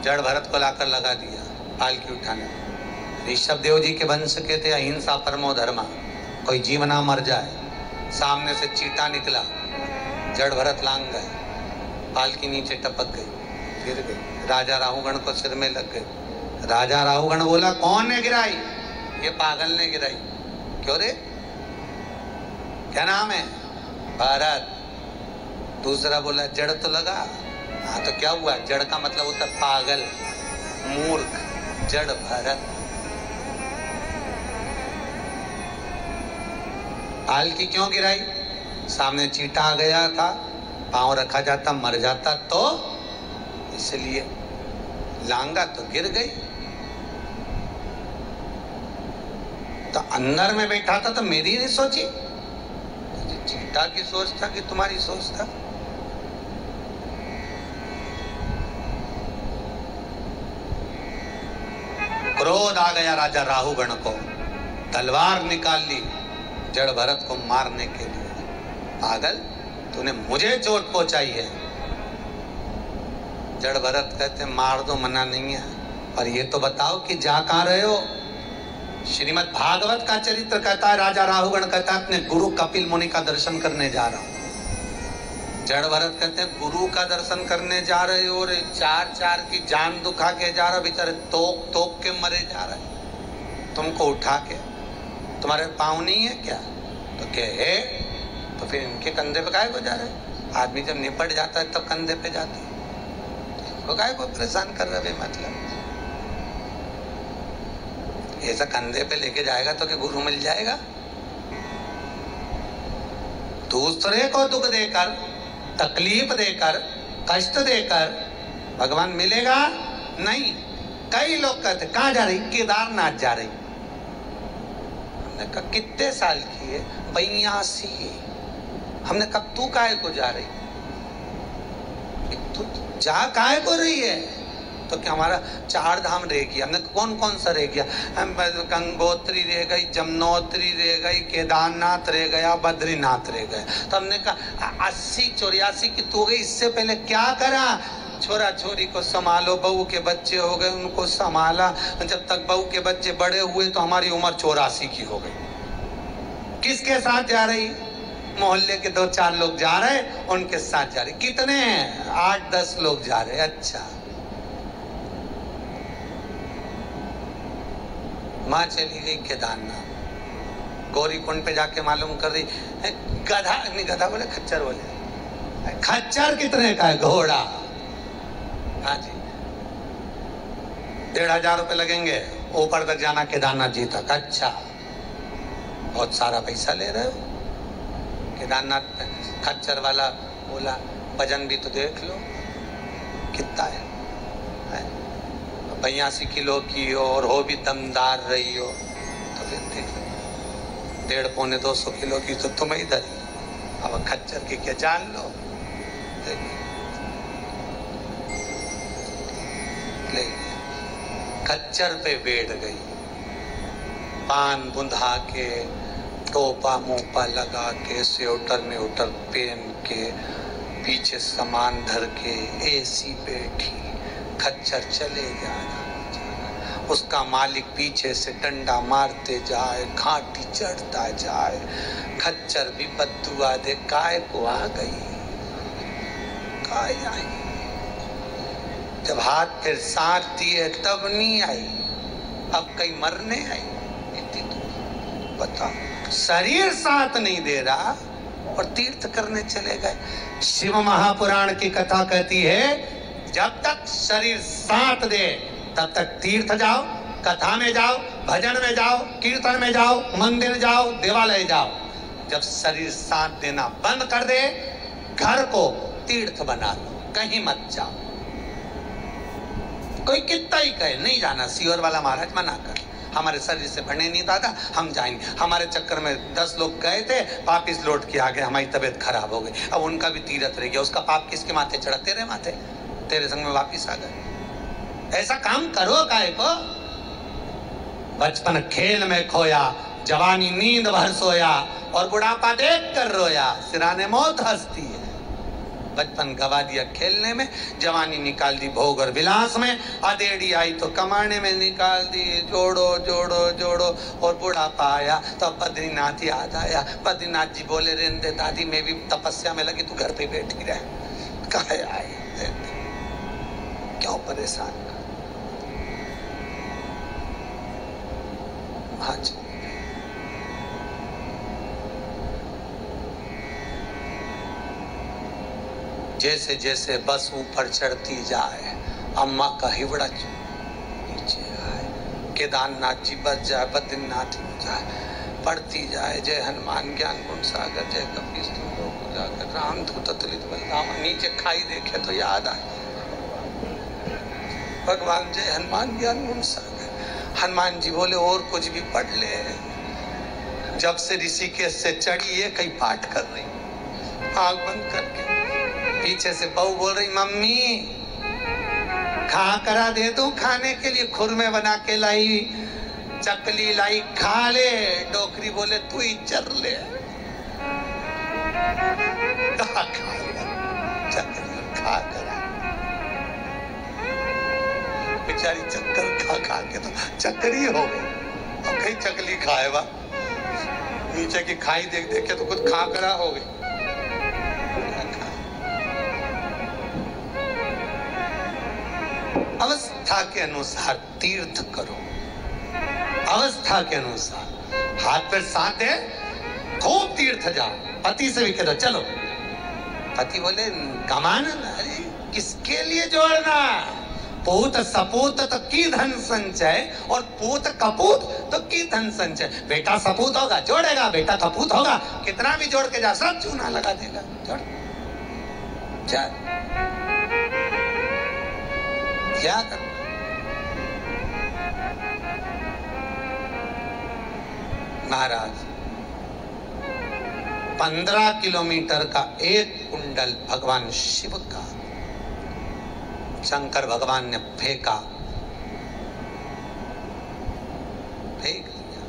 जड़ भरत को लाकर लगा दिया पालकी उठाने। ऋषभ देव जी के वंश के थे, अहिंसा परमो धर्मा, कोई जीव ना मर जाए। सामने से चीटा निकला, जड़ भरत लांग गए, पालकी नीचे टपक गई, गिर गई। राजा राहुगण को सिर में लग गई। राजा राहुगण बोला, कौन ने गिराई? ये पागल ने गिराई। क्यों रे, क्या नाम है? भरत। दूसरा बोला, जड़ तो लगा। हाँ तो क्या हुआ? जड़ का मतलब होता पागल, मूर्ख, जड़ भरत। पालकी क्यों गिराई? सामने चीटा आ गया था, पांव रखा जाता मर जाता, तो इसलिए लांगा तो गिर गई। तो अंदर में बैठा था तो मेरी नहीं सोची, चीटा की सोच था कि तुम्हारी सोच था? क्रोध आ गया राजा राहुगण को, तलवार निकाल ली जड़ भरत को मारने के लिए। पागल, तूने मुझे चोट पहुंचाई है। जड़ भरत कहते, मार दो, मना नहीं है, पर ये तो बताओ कि जा कहां रहे हो? श्रीमद् भागवत का चरित्र कहता है, राजा राहुगण कहता है अपने गुरु कपिल मुनि का दर्शन करने जा रहा हूं। जड़ भरत कहते हैं, गुरु का दर्शन करने जा रहे हो और चार की जान दुखा के जा रहा, बेचारे तोक तोक के मरे जा रहे, तुमको उठा के, तुम्हारे पाँव नहीं है क्या? तो क्या है? तो फिर इनके कंधे पे काहे को जा रहे? आदमी जब निपट जाता है तब कंधे पे जाता है, तो काहे को परेशान कर रहे? मतलब ऐसा कंधे पे लेके जाएगा तो कि गुरु मिल जाएगा? दूसरे को दुख देकर, तकलीफ देकर, कष्ट देकर भगवान मिलेगा नहीं। कई लोग कहते कहाँ जा रही? केदारनाथ जा रही। हमने कहा कितने साल की है? 82। हमने कब तू काहे को जा रही, तू जा काहे को रही है? तो क्या हमारा 4 धाम रह गया? हमने कौन कौन सा रह गया? गंगोत्री रह गई, जमुनोत्री रह गई, केदारनाथ रह गया, बद्रीनाथ रह गया। तो हमने कहा 80-84 की तू गई, इससे पहले क्या करा? छोरा छोरी को संभालो, बहू के बच्चे हो गए उनको संभाला, जब तक बहू के बच्चे बड़े हुए तो हमारी उम्र 84 की हो गई। किसके साथ जा रही? मोहल्ले के 2-4 लोग जा रहे, उनके साथ जा रही। कितने? 8-10 लोग जा रहे। अच्छा, माँ चली गई केदारनाथ, गौरी कुंड पे जाके मालूम कर रही, गधा नहीं, गधा बोले, खच्चर बोले। खच्चर कितने का है? घोड़ा। हाँ जी, 1500 रुपए लगेंगे ऊपर तक जाना, केदारनाथ जी तक। अच्छा, बहुत सारा पैसा ले रहे हो। केदारनाथ खच्चर वाला बोला, वजन भी तो देख लो कितना है, 82 किलो की हो और हो भी दमदार रही हो तो फिर देख लो, 150-200 किलो की तो तुम इधर। अब खच्चर की क्या जान लो। ले खच्चर पे बैठ गई, पान बुंधा के, टोपा मोपा लगा के, स्वेटर में उटर पहन के, पीछे सामान धर के, एसी बैठी, खच्चर चले जा रहा। उसका मालिक पीछे से डंडा मारते जाए, घाटी चढ़ता जाए, खच्चर भी बद्दुआ दे, काय को आ गई, काय आई। जब हाथ फिर साथ दिए तब नहीं आई, अब कहीं मरने आई। इतनी दूर बताओ, शरीर साथ नहीं दे रहा और तीर्थ करने चले गए। शिव महापुराण की कथा कहती है, जब तक शरीर साथ दे तब तक तीर्थ जाओ, कथा में जाओ, भजन में जाओ, कीर्तन में जाओ, मंदिर जाओ, देवालय जाओ। जब शरीर साथ देना बंद कर दे, घर को तीर्थ बना लो, कहीं मत जाओ। कोई कितना ही कहे नहीं जाना, सीहोर वाला महाराज मना कर, हमारे शरीर से बने नहीं दादा, हम जाएंगे। हमारे चक्कर में 10 लोग गए थे, वापिस लौट के आ गए, हमारी तबीयत खराब हो गई। अब उनका भी तीर्थ रह गया, उसका पाप किसके माथे चढ़ा? तेरे माथे, तेरे संग में वापिस आ गए। ऐसा काम करो काहे को? बचपन खेल में खोया, जवानी नींद भर सोया और बुढ़ापा देख कर रोया, सिराने मौत हंसती है। बचपन गवा दिया खेलने में, जवानी निकाल दी भोग और विलास में, अधेड़ी आई तो कमाने में निकाल दी, जोड़ो जोड़ो जोड़ो, और बुढ़ापा आया तो बद्रीनाथ याद आया। बद्रीनाथ जी बोले, रहने दे दादी, मैं भी तपस्या में लगी, तू घर पे बैठी रहे। काहे आए, क्यों परेशान कर? हाँ जी, जैसे जैसे बस ऊपर चढ़ती जाए, अम्मा का हिवड़ा नीचे आए, केदारनाथ जी बच जाए, बद्रीनाथ हो जाए, पढ़ती जाए, जय हनुमान ज्ञान गुण सागर, जय कपीस तुम जाकर, राम धूत तुलित बलरामा। नीचे खाई देखे तो याद आए, भगवान जय हनुमान ज्ञान गुण सागर। हनुमान जी बोले, और कुछ भी पढ़ ले। जब से ऋषिकेश से चढ़ी है, कहीं पाठ कर रही, आंख बंद करके। पीछे से बहू बोल रही, मम्मी खा करा दे दूं खाने के लिए, खुरमे बना के लाई, चकली लाई, खा ले। डोकरी बोले, तू ही चर ले। चकली खा करा, बेचारी चक्कर खा खा के तो चक्करी हो गई। अब कहीं चकली खाए बा, नीचे की खाई देख देख के तो खुद खा करा हो गई। अवस्था के अनुसार तीर्थ करो, अवस्था के अनुसार। हाथ पैर साथ है, खूब तीर्थ जाओ। पति से भी कह दो चलो, पति बोले कमान, अरे किसके लिए जोड़ना? पूत सपूत तो की धन संचय, और पूत कपूत तो की धन संचय। बेटा सपूत होगा जोड़ेगा, बेटा कपूत होगा कितना भी जोड़ के जा, सब चूना लगा देगा। जोड़ चल, क्या कर? महाराज 15 किलोमीटर का एक कुंडल भगवान शिव का शंकर भगवान ने फेंक दिया।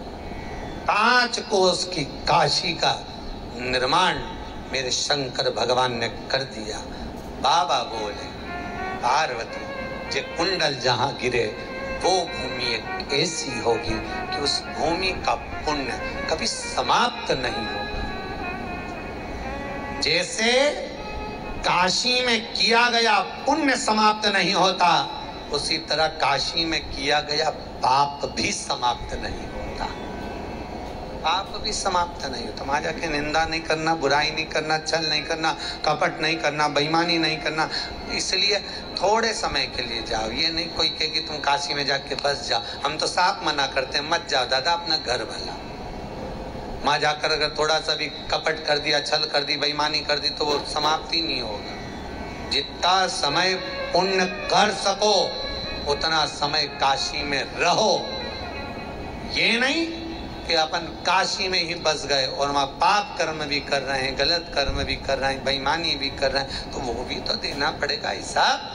5 कोस की काशी का निर्माण मेरे शंकर भगवान ने कर दिया। बाबा बोले पार्वती जे कुंडल जहां गिरे वो भूमि एक ऐसी होगी कि उस भूमि का पुण्य कभी समाप्त नहीं होगा। जैसे काशी में किया गया पुण्य समाप्त नहीं होता, उसी तरह काशी में किया गया पाप भी समाप्त नहीं होता। पाप भी समाप्त नहीं होता। वहां जाके निंदा नहीं करना, बुराई नहीं करना, छल नहीं करना, कपट नहीं करना, बेईमानी नहीं करना। इसलिए थोड़े समय के लिए जाओ। ये नहीं कोई कहे कि तुम काशी में जाके बस जाओ। हम तो साफ मना करते हैं, मत जाओ दादा, अपना घर भला। वहां जाकर अगर थोड़ा सा भी कपट कर दिया, छल कर दी, बेईमानी कर दी तो वो समाप्ति नहीं होगा। जितना समय पुण्य कर सको उतना समय काशी में रहो। ये नहीं कि अपन काशी में ही बस गए और वहां पाप कर्म भी कर रहे हैं, गलत कर्म भी कर रहे हैं, बेईमानी भी कर रहे हैं, तो वो भी तो देना पड़ेगा हिसाब।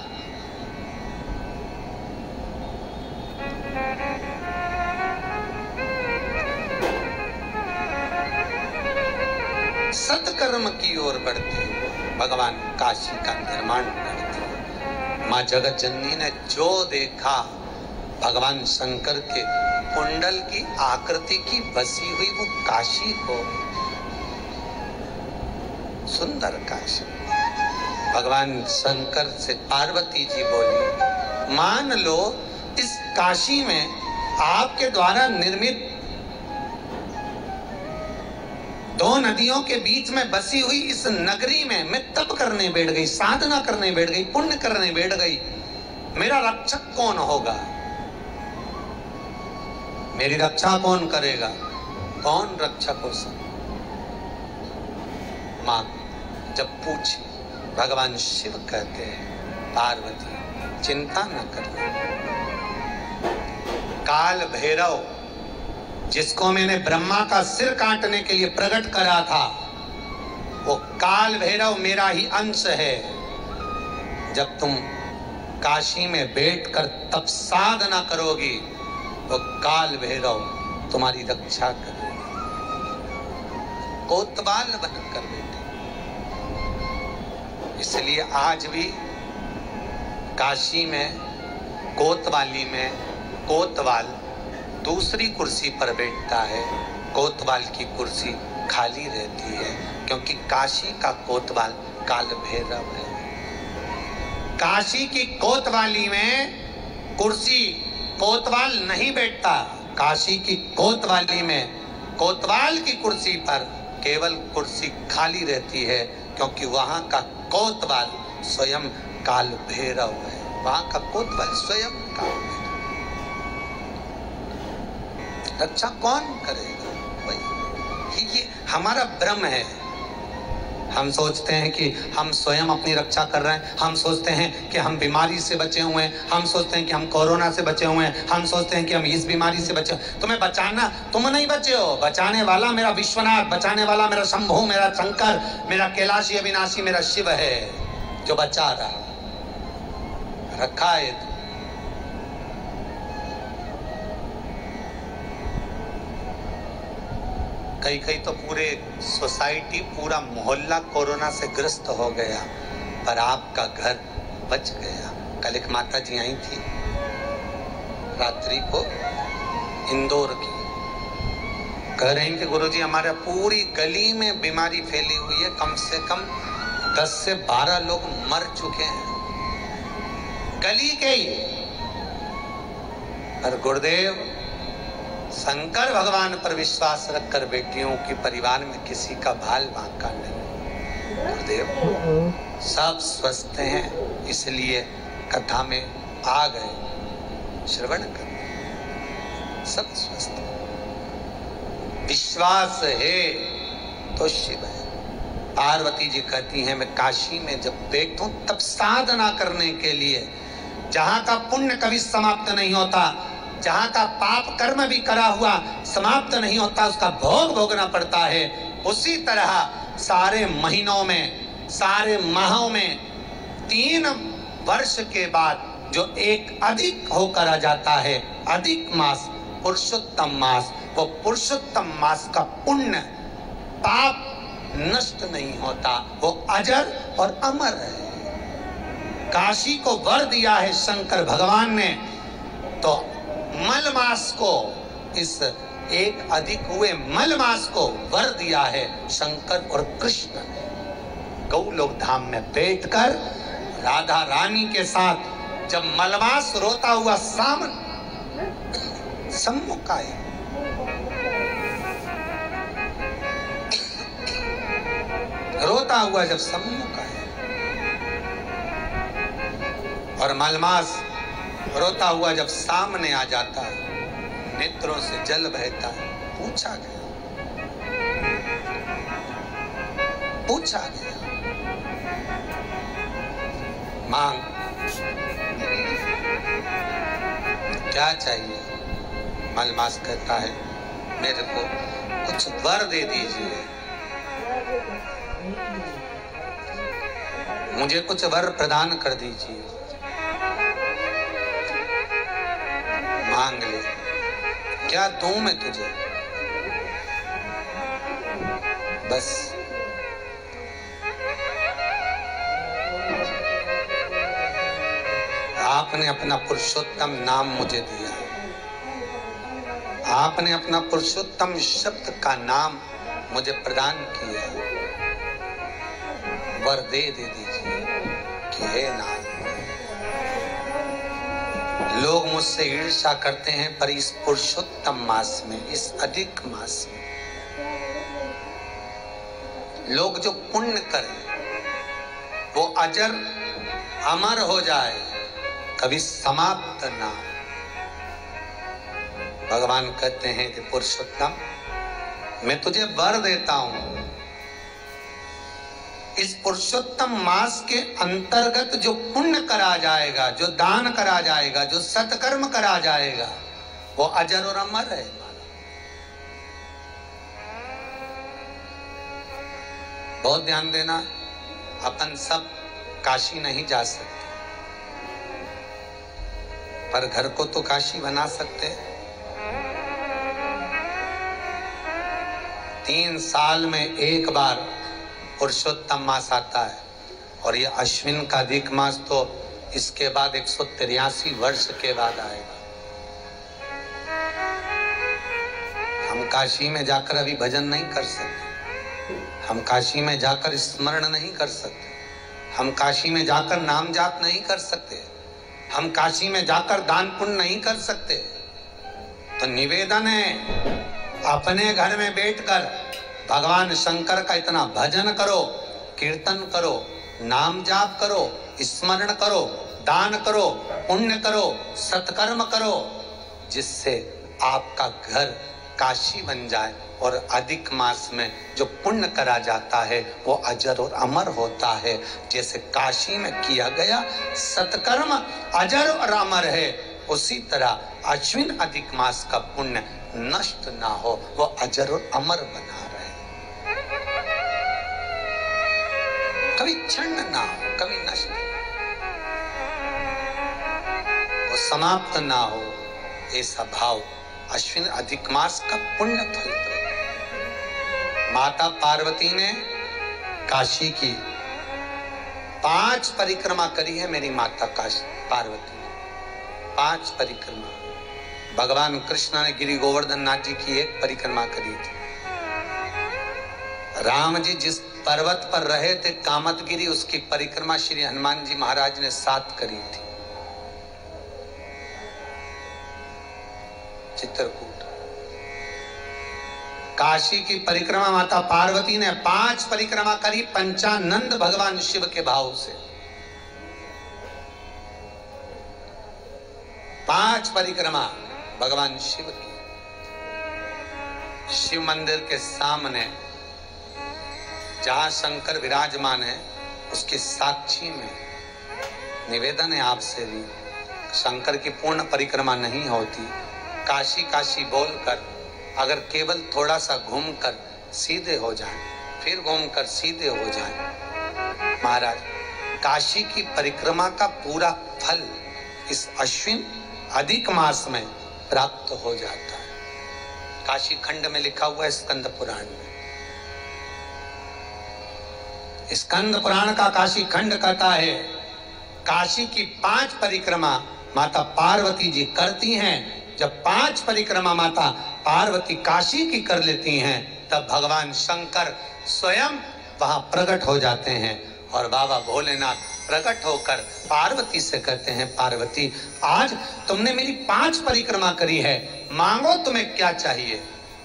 सत्कर्म की ओर बढ़ते हुए भगवान काशी का निर्माण करते हुए माँ जगत जननी ने जो देखा, भगवान शंकर के कुंडल की आकृति की बसी हुई वो काशी को, सुंदर काशी। भगवान शंकर से पार्वती जी बोली, मान लो इस काशी में आपके द्वारा निर्मित 2 नदियों के बीच में बसी हुई इस नगरी में मैं तप करने बैठ गई, साधना करने बैठ गई, पुण्य करने बैठ गई। मेरा रक्षक कौन होगा? मेरी रक्षा कौन करेगा? कौन रक्षक हो सकता? मां जब पूछी, भगवान शिव कहते हैं, पार्वती चिंता न करना। काल भैरव जिसको मैंने ब्रह्मा का सिर काटने के लिए प्रकट करा था, वो काल भैरव मेरा ही अंश है। जब तुम काशी में बैठकर तप साधना करोगी तो काल भैरव तुम्हारी रक्षा करेगा। कोतवाल बनकर बैठे। इसलिए आज भी काशी में कोतवाली में कोतवाल दूसरी कुर्सी पर बैठता है, कोतवाल की कुर्सी खाली रहती है, क्योंकि काशी का कोतवाल काल भैरव है। काशी की कोतवाली में कुर्सी कोतवाल नहीं बैठता। काशी की कोतवाली में कोतवाल की कुर्सी पर केवल कुर्सी खाली रहती है, क्योंकि वहां का कोतवाल स्वयं काल भैरव है। वहां का कोतवाल स्वयं काल भैरव। रक्षा कौन करेगा? वही। ये हमारा भ्रम है। हम सोचते हैं कि हम स्वयं अपनी रक्षा कर रहे हैं। हम सोचते हैं कि हम बीमारी से बचे हुए हैं। हम सोचते हैं कि हम कोरोना से बचे हुए हैं। हम सोचते हैं कि हम इस बीमारी से बचे। तुम्हें बचाना, तुम नहीं बचे हो। बचाने वाला मेरा विश्वनाथ, बचाने वाला मेरा शंभु, मेरा शंकर, मेरा कैलाशी अविनाशी, मेरा शिव है जो बचा रहा। रखा है कई कई तो पूरे सोसाइटी, पूरा मोहल्ला कोरोना से ग्रस्त हो गया, पर आपका घर बच गया। कल एक माता जी आई थी रात्रि को इंदौर की, कह रही कि गुरुजी हमारे पूरी गली में बीमारी फैली हुई है, कम से कम 10 से 12 लोग मर चुके हैं गली के ही। पर गुरुदेव शंकर भगवान पर विश्वास रखकर बेटियों की परिवार में किसी का बाल बांका नहीं। गुरुदेव सब स्वस्थ हैं, इसलिए कथा में आ गए, श्रवण कर सब स्वस्थ हैं। विश्वास है तो शिव है। पार्वती जी कहती हैं, मैं काशी में जब बैठूं तब साधना करने के लिए, जहां का पुण्य कभी समाप्त नहीं होता, जहां का पाप कर्म भी करा हुआ समाप्त नहीं होता, उसका भोग भोगना पड़ता है। उसी तरह सारे महीनों में, सारे माहों में 3 वर्ष के बाद जो एक अधिक होकर आ जाता है, अधिक मास, पुरुषोत्तम मास, वो पुरुषोत्तम मास का पुण्य पाप नष्ट नहीं होता, वो अजर और अमर है। काशी को वर दिया है शंकर भगवान ने, तो मल मास को, इस एक अधिक हुए मल मास को वर दिया है शंकर और कृष्ण ने। गौलोक धाम में बैठकर राधा रानी के साथ जब मलमास रोता हुआ सामने सम्मुख आए, रोता हुआ जब सम्मुख आए और मलमास रोता हुआ जब सामने आ जाता है, नेत्रों से जल बहता है, पूछा गया, मांग क्या चाहिए? मलमास कहता है, मेरे को कुछ वर दे दीजिए, मुझे कुछ वर प्रदान कर दीजिए। मांग ले, क्या दूं मैं तुझे? बस आपने अपना पुरुषोत्तम नाम मुझे दिया, आपने अपना पुरुषोत्तम शब्द का नाम मुझे प्रदान किया, वर दे दीजिए कि हे नाथ, लोग मुझसे ईर्ष्या करते हैं, पर इस पुरुषोत्तम मास में, इस अधिक मास में लोग जो पुण्य करें वो अजर अमर हो जाए, कभी समाप्त ना हो। भगवान कहते हैं कि पुरुषोत्तम, मैं तुझे वर देता हूं, इस पुरुषोत्तम मास के अंतर्गत जो पुण्य करा जाएगा, जो दान करा जाएगा, जो सत्कर्म करा जाएगा, वो अजर और अमर है। बहुत ध्यान देना, अपन सब काशी नहीं जा सकते, पर घर को तो काशी बना सकते हैं। 3 साल में एक बार पुरुषोत्तम मास आता है, और ये अश्विन का अधिक मास तो इसके बाद 183 वर्ष के बाद आएगा। हम काशी में जाकर अभी भजन नहीं कर सकते, हम काशी में जाकर स्मरण नहीं कर सकते, हम काशी में जाकर नाम जाप नहीं कर सकते, हम काशी में जाकर दान पुण्य नहीं कर सकते। तो निवेदन है, अपने घर में बैठकर भगवान शंकर का इतना भजन करो, कीर्तन करो, नाम जाप करो, स्मरण करो, दान करो, पुण्य करो, सत्कर्म करो, जिससे आपका घर काशी बन जाए, और अधिक मास में जो पुण्य करा जाता है वो अजर और अमर होता है। जैसे काशी में किया गया सत्कर्म अजर और अमर है, उसी तरह अश्विन अधिक मास का पुण्य नष्ट ना हो, वो अजर और अमर बना रहे, कभी क्षण ना हो, कभी नष्ट, वो समाप्त ना हो, ऐसा भाव अश्विन अधिक मास का पुण्य फल। माता पार्वती ने काशी की 5 परिक्रमा करी है, मेरी माता काशी पार्वती ने 5 परिक्रमा। भगवान कृष्ण ने गिरि गोवर्धन नाथ जी की 1 परिक्रमा करी थी। राम जी जिस पर्वत पर रहे थे कामतगिरी, उसकी परिक्रमा श्री हनुमान जी महाराज ने 7 करी थी। चित्रकूट काशी की परिक्रमा माता पार्वती ने 5 परिक्रमा करी, पंचानंद भगवान शिव के भाव से। 5 परिक्रमा भगवान शिव की। शिव मंदिर के सामने जहां शंकर विराजमान है, उसके साक्षी में निवेदन है आपसे भी, शंकर की पूर्ण परिक्रमा नहीं होती, काशी काशी बोलकर अगर केवल थोड़ा सा घूमकर सीधे हो जाए फिर घूमकर सीधे हो जाएं। महाराज, काशी की परिक्रमा का पूरा फल इस अश्विन अधिक मास में प्राप्त हो जाता है। काशी खंड में लिखा हुआ है, स्कंद पुराण में। स्कंद पुराण का काशी खंड कहता है, काशी की 5 परिक्रमा माता पार्वती जी करती हैं। जब 5 परिक्रमा माता पार्वती काशी की कर लेती हैं, तब भगवान शंकर स्वयं वहां प्रकट हो जाते हैं और बाबा भोलेनाथ प्रकट होकर पार्वती से कहते हैं, पार्वती आज तुमने मेरी 5 परिक्रमा करी है, मांगो तुम्हें क्या चाहिए।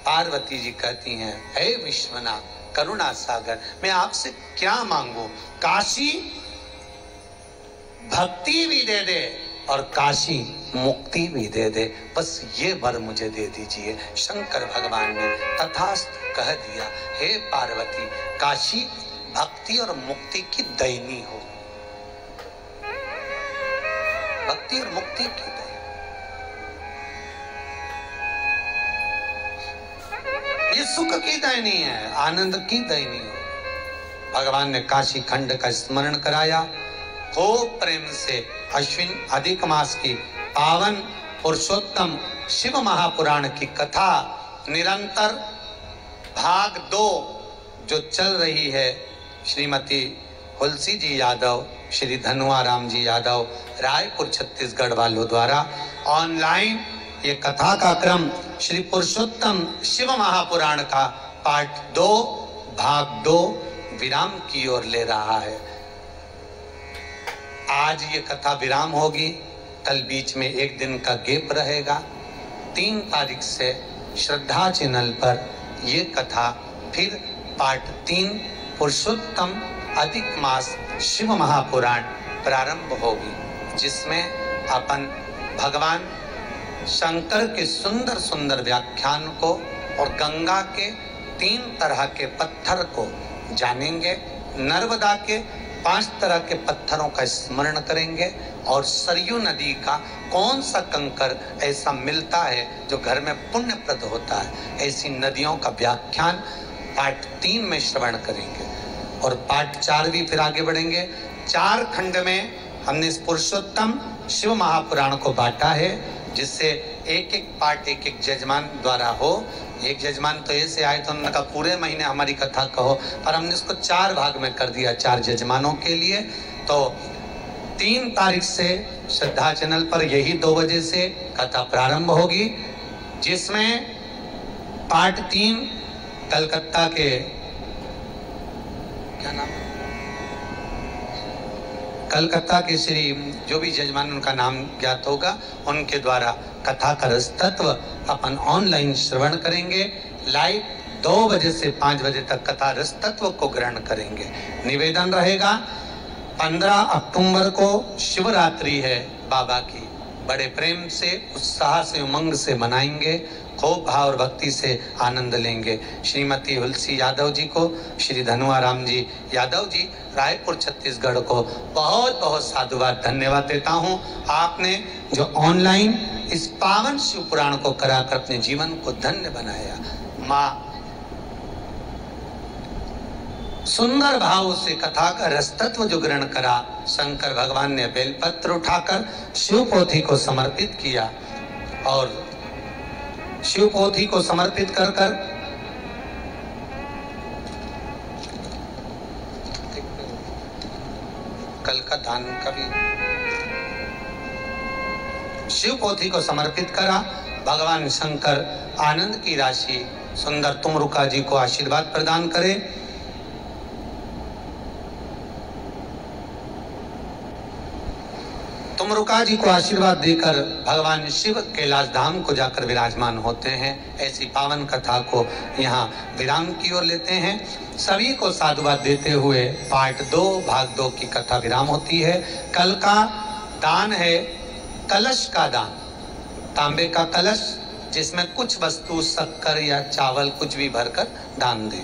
पार्वती जी कहती हैं, हे विश्वनाथ करुणा सागर, मैं आपसे क्या मांगू, काशी भक्ति भी दे दे और काशी मुक्ति भी दे दे, बस ये वर मुझे दे दीजिए। शंकर भगवान ने तथास्तु कह दिया, हे पार्वती काशी भक्ति और मुक्ति की दैनी हो, भक्ति और मुक्ति की दैनी, ये सुख की दैनी है, आनंद की दैनी हो। भगवान ने काशी खंड का स्मरण कराया, खूब प्रेम से अश्विन अधिक मास की पावन पुरुषोत्तम शिव महापुराण की कथा निरंतर भाग 2 जो चल रही है, श्रीमती हुलसी जी यादव, श्री धनुआराम जी यादव, रायपुर छत्तीसगढ़ वालों द्वारा ऑनलाइन ये कथा का क्रम श्री पुरुषोत्तम शिव महापुराण का पार्ट 2 भाग 2 विराम की ओर ले रहा है। आज ये कथा विराम होगी, कल बीच में एक दिन का गैप रहेगा। 3 तारीख से श्रद्धा चैनल पर ये कथा फिर पार्ट 3 पुरुषोत्तम अधिक मास शिव महापुराण प्रारंभ होगी, जिसमें अपन भगवान शंकर के सुंदर सुंदर व्याख्यान को और गंगा के 3 तरह के पत्थर को जानेंगे, नर्मदा के 5 तरह के पत्थरों का स्मरण करेंगे और सरयू नदी का कौन सा कंकर ऐसा मिलता है जो घर में पुण्यप्रद होता है, ऐसी नदियों का व्याख्यान पार्ट 3 में श्रवण करेंगे और पार्ट 4 भी फिर आगे बढ़ेंगे। 4 खंड में हमने इस पुरुषोत्तम शिव महापुराण को बांटा है, जिससे एक पार्ट एक जजमान द्वारा हो। एक जजमान तो ऐसे आए तो उन्होंने कहा पूरे महीने हमारी कथा कहो, पर हमने इसको 4 भाग में कर दिया 4 जजमानों के लिए। तो 3 तारीख से श्रद्धा चैनल पर यही 2 बजे से कथा प्रारंभ होगी, जिसमें पार्ट 3 कलकत्ता के क्या नाम, कलकत्ता के श्री जो भी जजमान उनका नाम ज्ञात होगा, उनके द्वारा कथा का रस तत्व अपन ऑनलाइन श्रवण करेंगे। लाइव 2 बजे से 5 बजे तक कथा रस तत्व को ग्रहण करेंगे। निवेदन रहेगा, 15 अक्टूबर को शिवरात्रि है बाबा की, बड़े प्रेम से उत्साह से उमंग से मनाएंगे, खूब भाव और भक्ति से आनंद लेंगे। श्रीमती हुलसी यादव जी को, श्री धनुआराम जी यादव जी रायपुर छत्तीसगढ़ को बहुत बहुत साधुवाद धन्यवाद देता हूँ। आपने जो ऑनलाइन इस पावन शिव पुराण को कराकर अपने जीवन को धन्य बनाया। माँ सुंदर भाव से कथा का रसतत्व जो ग्रहण करा, शंकर भगवान ने बेलपत्र उठाकर शिव पोथी को समर्पित किया और शिव पोथी को समर्पित कर कल का दान का भी शिव पोथी को समर्पित करा। भगवान शंकर आनंद की राशि सुंदर तुमरुका जी को आशीर्वाद प्रदान करे। तुमरुका जी को आशीर्वाद देकर भगवान शिव कैलाश धाम को जाकर विराजमान होते हैं। ऐसी पावन कथा को यहाँ विराम की ओर लेते हैं। सभी को साधुवाद देते हुए पार्ट 2 भाग 2 की कथा विराम होती है। कल का दान है कलश का दान, तांबे का कलश जिसमें कुछ वस्तु शक्कर या चावल कुछ भी भरकर दान दें।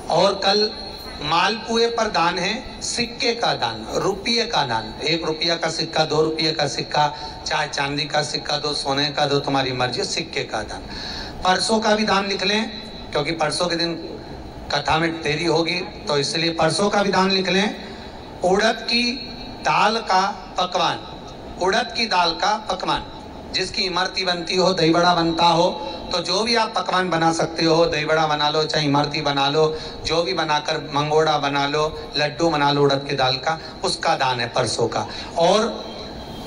और कल मालपुए पर दान है सिक्के का दान, रुपये का दान। 1 रुपया का सिक्का, 2 रुपये का सिक्का, चाहे चांदी का सिक्का दो, सोने का दो, तुम्हारी मर्जी। सिक्के का दान। परसों का भी दान लिख लें, क्योंकि परसों के दिन कथा में देरी होगी तो इसलिए परसों का विधान लिख लें। उड़द की दाल का पकवान, उड़द की दाल का पकवान, जिसकी इमरती बनती हो, दही बड़ा बनता हो, तो जो भी आप पकवान बना सकते हो, दही बड़ा बना लो, चाहे इमरती बना लो, जो भी बनाकर मंगोड़ा बना लो, लड्डू बना लो उड़द की दाल का, उसका दान है परसों का। और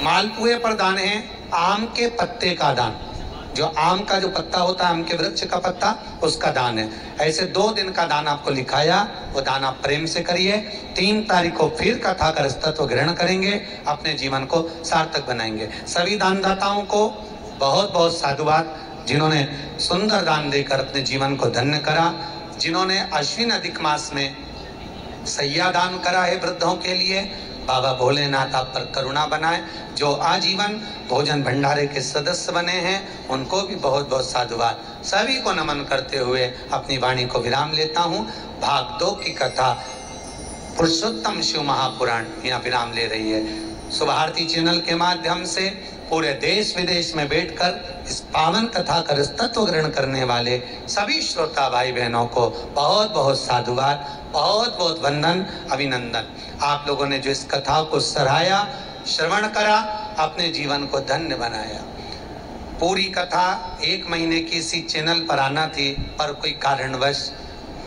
मालपुए पर दान है आम के पत्ते का दान, जो आम का जो पत्ता होता है, आम के वृक्ष का पत्ता, उसका दान है। ऐसे 2 दिन का दान आपको लिखाया, वो दान आप प्रेम से करिए। 3 तारीख को फिर कथा का रसतत्व ग्रहण करेंगे, अपने जीवन को सार्थक बनाएंगे। सभी दानदाताओं को बहुत बहुत साधुवाद, जिन्होंने सुंदर दान देकर अपने जीवन को धन्य करा, जिन्होंने अश्विन अधिक मास में सैया दान करा है वृद्धों के लिए। बाबा भोलेनाथ आप पर करुणा बनाए। जो आजीवन भोजन भंडारे के सदस्य बने हैं, उनको भी बहुत बहुत साधुवाद। सभी को नमन करते हुए अपनी वाणी को विराम लेता हूँ। भाग 2 की कथा पुरुषोत्तम शिव महापुराण यहाँ विराम ले रही है। सुभारती चैनल के माध्यम से पूरे देश विदेश में बैठकर इस पावन कथा का रसतत्व ग्रहण करने वाले सभी श्रोता भाई बहनों को बहुत बहुत साधुवाद, बहुत बहुत वंदन, अभिनंदन। आप लोगों ने जो इस कथा को सराहा, श्रवण करा, अपने जीवन को धन्य बनाया। पूरी कथा 1 महीने की इसी चैनल पर आना थी, पर कोई कारणवश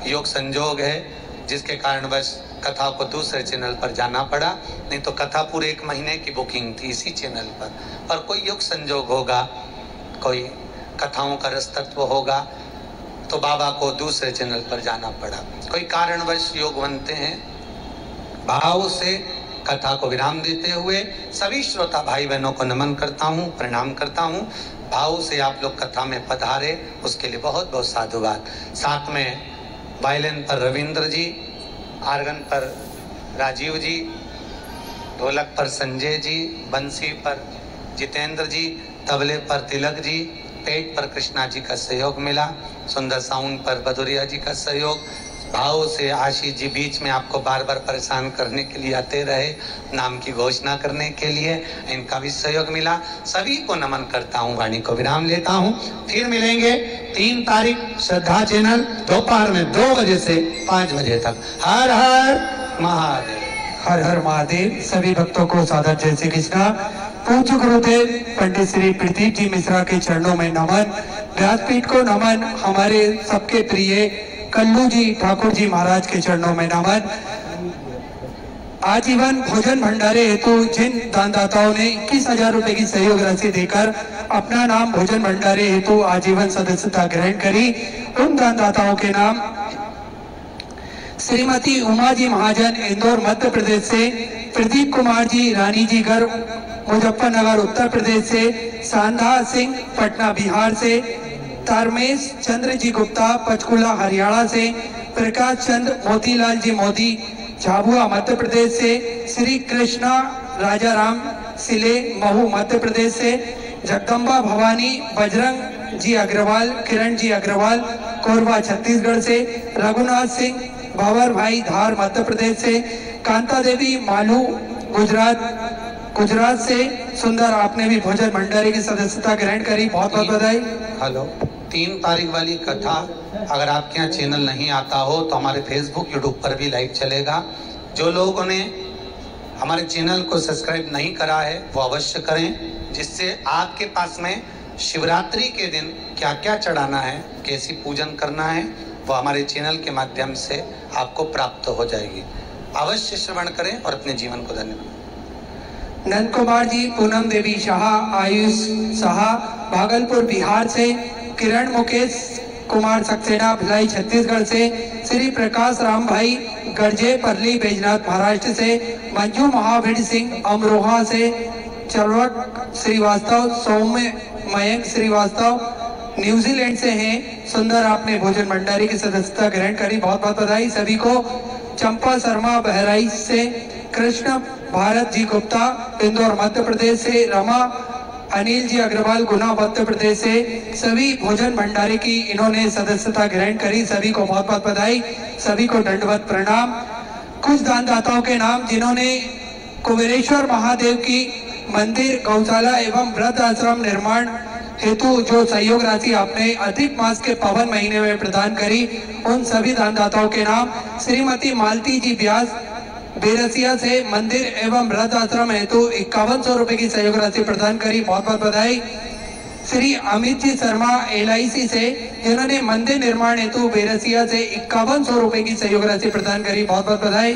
योग संजोग है, जिसके कारणवश कथा को दूसरे चैनल पर जाना पड़ा। नहीं तो कथा पूरे 1 महीने की बुकिंग थी इसी चैनल पर कोई योग संजोग होगा, कोई कथाओं का रसतत्व होगा, तो बाबा को दूसरे चैनल पर जाना पड़ा। कोई कारणवश योग बनते हैं। भाव से कथा को विराम देते हुए सभी श्रोता भाई बहनों को नमन करता हूँ, प्रणाम करता हूँ। भाव से आप लोग कथा में पधारे, उसके लिए बहुत बहुत साधुवाद। साथ में वायलिन पर रविंद्र जी, आर्गन पर राजीव जी, ढोलक पर संजय जी, बंसी पर जितेंद्र जी, तबले पर तिलक जी, पेट पर कृष्णा जी का सहयोग मिला, सुंदर साउंड पर बदुरिया जी का सहयोग। भाव से आशीष जी बीच में आपको बार बार परेशान करने के लिए आते रहे, नाम की घोषणा करने के लिए, इनका भी सहयोग मिला। सभी को नमन करता हूँ, वाणी को विराम लेता हूँ। फिर मिलेंगे 3 तारीख श्रद्धा चैनल दोपहर में 2 बजे से 5 बजे तक। हर हर महादेव। हर हर महादेव। सभी भक्तों को सादर जय श्री कृष्णा। पूज्य गुरुदेव पंडित श्री प्रदीप जी मिश्रा के चरणों में नमन, व्यासपीठ को नमन, हमारे सबके प्रिय कल्लू जी ठाकुर जी महाराज के चरणों में नमन। आजीवन भोजन भंडारे हेतु जिन दानदाताओं ने 21,000 रुपए की सहयोग राशि देकर अपना नाम भोजन भंडारे हेतु आजीवन सदस्यता ग्रहण करी, उन दानदाताओं के नाम श्रीमती उमा जी महाजन इंदौर मध्य प्रदेश से, प्रदीप कुमार जी रानी जी घर मुजफ्फरनगर उत्तर प्रदेश से, सांधा सिंह पटना बिहार से, तारमेश चंद्र जी गुप्ता पंचकुला हरियाणा से, प्रकाश चंद्र मोतीलाल जी मोदी झाबुआ मध्य प्रदेश से, श्री कृष्णा राजा राम सिले महू मध्य प्रदेश से, जगदम्बा भवानी बजरंग जी अग्रवाल किरण जी अग्रवाल कोरबा छत्तीसगढ़ से, रघुनाथ सिंह भंवर भाई धार मध्य प्रदेश से, कांता देवी मालू गुजरात से। सुंदर, आपने भी भोजन भंडारे की सदस्यता ग्रहण करी, बहुत बहुत बधाई। हेलो, 3 तारीख वाली कथा अगर आपके यहाँ चैनल नहीं आता हो तो हमारे फेसबुक यूट्यूब पर भी लाइव चलेगा। जो लोगों ने हमारे चैनल को सब्सक्राइब नहीं करा है वो अवश्य करें, जिससे आपके पास में शिवरात्रि के दिन क्या क्या चढ़ाना है, कैसी पूजन करना है, वो हमारे चैनल के माध्यम से आपको प्राप्त हो जाएगी। अवश्य श्रवण करें और अपने जीवन को धन्य बनाएं। नंद कुमार जी, पूनम देवी शाह, आयुष शाह भागलपुर बिहार से, किरण मुकेश कुमार सक्सेना भिलाई छत्तीसगढ़ से, श्री प्रकाश राम भाई गरजे परली बैजनाथ महाराष्ट्र से, मंजू महावीर सिंह अमरोहा से, चरवक श्रीवास्तव, सौम्य मयंक श्रीवास्तव न्यूजीलैंड से हैं। सुंदर, आपने भोजन भंडारी की सदस्यता ग्रहण करी, बहुत बहुत बधाई सभी को। चंपा शर्मा बहराइच से, कृष्ण भारत जी गुप्ता इंदौर मध्य प्रदेश से, रमा अनिल जी अग्रवाल गुना मध्य प्रदेश से, सभी भोजन भंडारे की इन्होंने सदस्यता ग्रहण करी, सभी को बहुत बहुत बधाई, सभी को दंडवत प्रणाम। कुछ दानदाताओं के नाम जिन्होंने कुबेरेश्वर महादेव की मंदिर, गौशाला एवं वृद्ध आश्रम निर्माण हेतु जो सहयोग राशि आपने अधिक मास के पावन महीने में प्रदान करी, उन सभी दानदाताओं के नाम श्रीमती मालती जी व्यास बेरसिया से मंदिर एवं वृद्ध आश्रम हेतु 5100 रुपए की सहयोग राशि प्रदान करी, बहुत बहुत बधाई। श्री अमित जी शर्मा LIC से, जिन्होंने मंदिर निर्माण हेतु बेरसिया से 5100 रुपए की सहयोग राशि प्रदान करी, बहुत बहुत बधाई।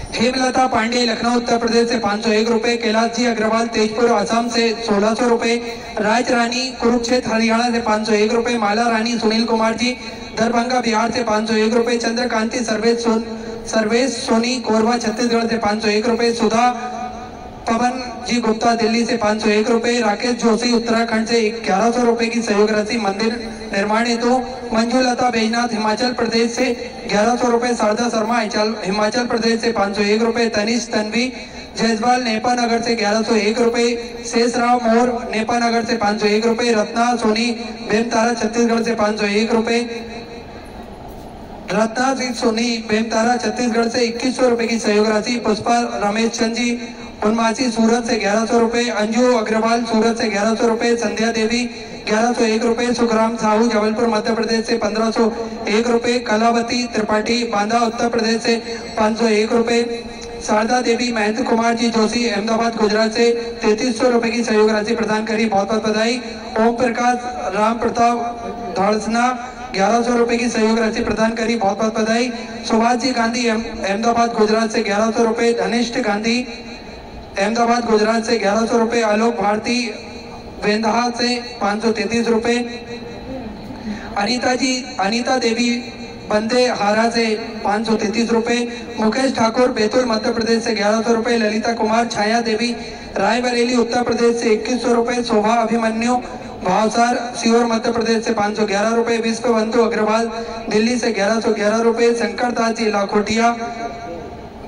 हेमलता पांडे लखनऊ उत्तर प्रदेश से 501 रुपए, कैलाश जी अग्रवाल तेजपुर आसाम से 1600 रुपए, राज रानी कुरुक्षेत्र हरियाणा से 501 रुपए, माला रानी सुनील कुमार जी दरभंगा बिहार से 501 रुपए, चंद्रकांति सर्वेश सोनी कोरबा छत्तीसगढ़ से 501 रुपए, सुधा पवन जी गुप्ता दिल्ली से 501 रुपए, राकेश जोशी उत्तराखंड से 1100 रुपए की सहयोग राशि मंदिर निर्माण हेतु, मंजुलता बैजनाथ हिमाचल प्रदेश से 1100 रुपए, शारदा शर्मा हिमाचल प्रदेश से 501 रुपए, तनिष तन्वी जयसवाल नेपाल नगर से 1101 रुपए, शेषराव मोर नेपाल नगर से 501 रुपए, रत्ना सोनी बेमतारा छत्तीसगढ़ से 501 रुपए, रत्ना सिंह सोनी बेमतारा छत्तीसगढ़ से 2100 रुपए की सहयोग राशि, पुष्पा रमेश चंद जी उनमासी सूरत से 1100 रुपए, अंजू अग्रवाल सूरत से 1100 रुपए, संध्या देवी 1101 रुपए, सुखराम साहू जबलपुर मध्य प्रदेश से 1501 रुपए, कलावती त्रिपाठी बांदा उत्तर प्रदेश से 501 रुपए, शारदा देवी महेंद्र कुमार जी जोशी अहमदाबाद गुजरात से 3300 रुपए की सहयोग राशि प्रदान करी, बहुत बहुत बधाई। ओम प्रकाश राम प्रताप धाड़सना 1100 रुपए की सहयोग राशि प्रदान करी, बहुत बहुत बधाई। सुभाष जी गांधी अहमदाबाद गुजरात से 1100 रुपए, धनिष्ठ गांधी अहमदाबाद गुजरात से 1100 रुपए, आलोक भारती वेंदहा से 533 रुपए, अनीता देवी बंदे हारा से 533 रुपए, मुकेश ठाकुर बैतूल मध्य प्रदेश से 1100 रुपए, ललिता कुमार छाया देवी रायबरेली उत्तर प्रदेश से 2100 रुपए, शोभा अभिमन्यु भावसार सीहोर मध्य प्रदेश से 511 रुपए, विश्व बंधु अग्रवाल दिल्ली से 1111 रुपए, शंकर दास जी लाखोटिया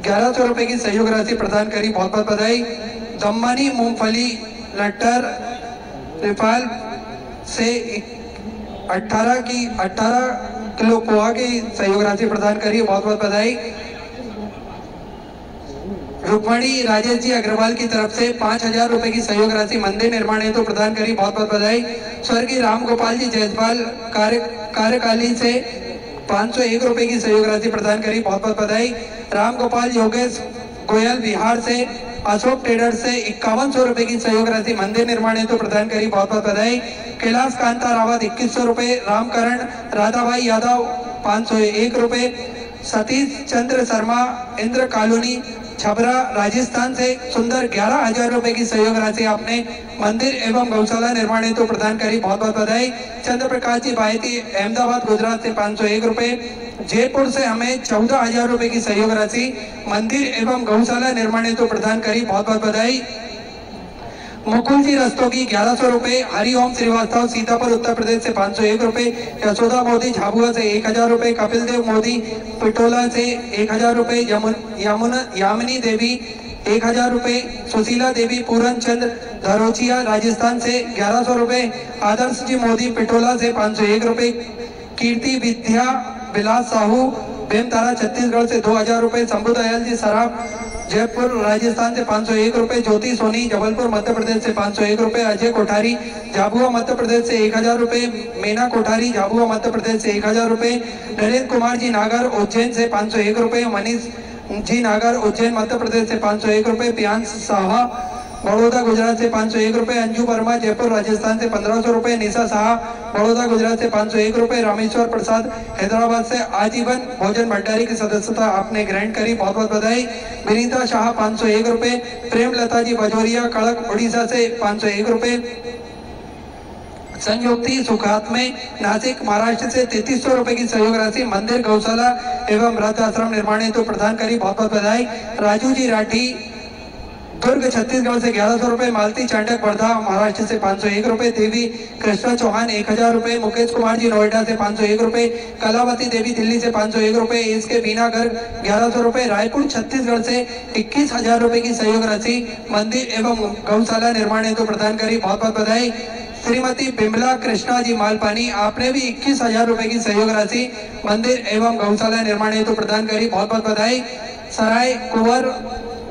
1100 रुपए की सहयोग राशि प्रदान करी, बहुत बहुत बधाई। दम्मनी मूंगफली लट्टर रिफाल से 18 किलो पोहा की सहयोग राशि प्रदान करी, बहुत बहुत बधाई। रुक्मणी राजेश जी अग्रवाल की तरफ से 5000 रुपए की सहयोग राशि मंदिर निर्माण हेतु प्रदान करी, बहुत बहुत बधाई। स्वर्गीय राम गोपाल जी जयसवाल कार्यकाली से 501 रुपए की सहयोग राशि प्रदान करी, बहुत बहुत बधाई। राम गोपाल योगेश गोयल बिहार से अशोक ट्रेडर से 5100 रुपए की सहयोग राशि मंदिर निर्माण हेतु प्रदान करी, बहुत बहुत बधाई। कैलाश कांता रावत 2100 रुपए, रामकरण राधाभाई यादव 501 रुपए, सतीश चंद्र शर्मा इंद्र कॉलोनी छबरा राजस्थान से सुंदर 11000 रुपए की सहयोग राशि आपने मंदिर एवं गौशाला निर्माण हेतु प्रदान करी, बहुत बहुत बधाई। चंद्र प्रकाश जी बायती अहमदाबाद गुजरात से 501 रुपए, जयपुर से हमें 14000 रुपए की सहयोग राशि मंदिर एवं गौशाला निर्माण हेतु प्रदान करी, बहुत बहुत बधाई। मुकुल जी रस्तोगी 1100 रुपए, हरिओम श्रीवास्तव सीतापुर उत्तर प्रदेश से 501 रुपए, यशोदा मोदी झाबुआ से 1000 रुपए, कपिल देव मोदी पिटोला से 1000 रुपए, यामिनी देवी 1000 रुपए, सुशीला देवी पूरन चंद धरोचिया राजस्थान से 1100 रुपए, आदर्श जी मोदी पिटोला से 501 रुपए, कीर्ति विद्या विलास साहू बेमतारा छत्तीसगढ़ से 2000 रुपए, शंभू दयाल जी सराफ जयपुर राजस्थान से 501 रुपए, ज्योति सोनी जबलपुर मध्य प्रदेश से 501 रुपए, अजय कोठारी झाबुआ मध्य प्रदेश से 1000 रुपए, मीना कोठारी झाबुआ मध्य प्रदेश से 1000 रुपए, नरेंद्र कुमार जी नागर उज्जैन से 501 रुपए, मनीष जी नागर उज्जैन मध्य प्रदेश से 501 रुपए, प्रियांश साहा बड़ौदा गुजरात से 501 रुपए, अंजू वर्मा जयपुर राजस्थान से 1500 रुपए, निशा शाह बड़ौदा गुजरात से 501 रुपए, रामेश्वर प्रसाद हैदराबाद से आजीवन भोजन भंडारी की सदस्यता आपने ग्रहण करी, बहुत बहुत बधाई। विनीता शाह 501 रुपए, प्रेम लता जी बजोरिया कड़क उड़ीसा से 501 रुपए, संयुक्ति सुखात में नासिक महाराष्ट्र से 3300 रुपए की सहयोग राशि मंदिर गौशाला एवं वृद्ध आश्रम निर्माण हेतु प्रदान करी, बहुत बहुत बधाई। राजू जी राठी दुर्ग छत्तीसगढ़ से 1100 रुपए, मालती चांडक वर्धा महाराष्ट्र से 501 रुपए, देवी कृष्णा चौहान 1000 रुपए, मुकेश कुमार जी नोएडा से 501 रुपए, कलावती देवी दिल्ली से 501 रुपए, इसके बीना गर्ग 1100 रुपए, रायपुर छत्तीसगढ़ से 21000 रुपए की सहयोग राशि मंदिर एवं गौशाला निर्माण हेतु प्रदान करी, बहुत बहुत बधाई। श्रीमती बिमला कृष्णा जी मालपानी आपने भी 21000 रुपए की सहयोग राशि मंदिर एवं गौशाला निर्माण हेतु प्रदान करी, बहुत बहुत बधाई। सराय कुंवर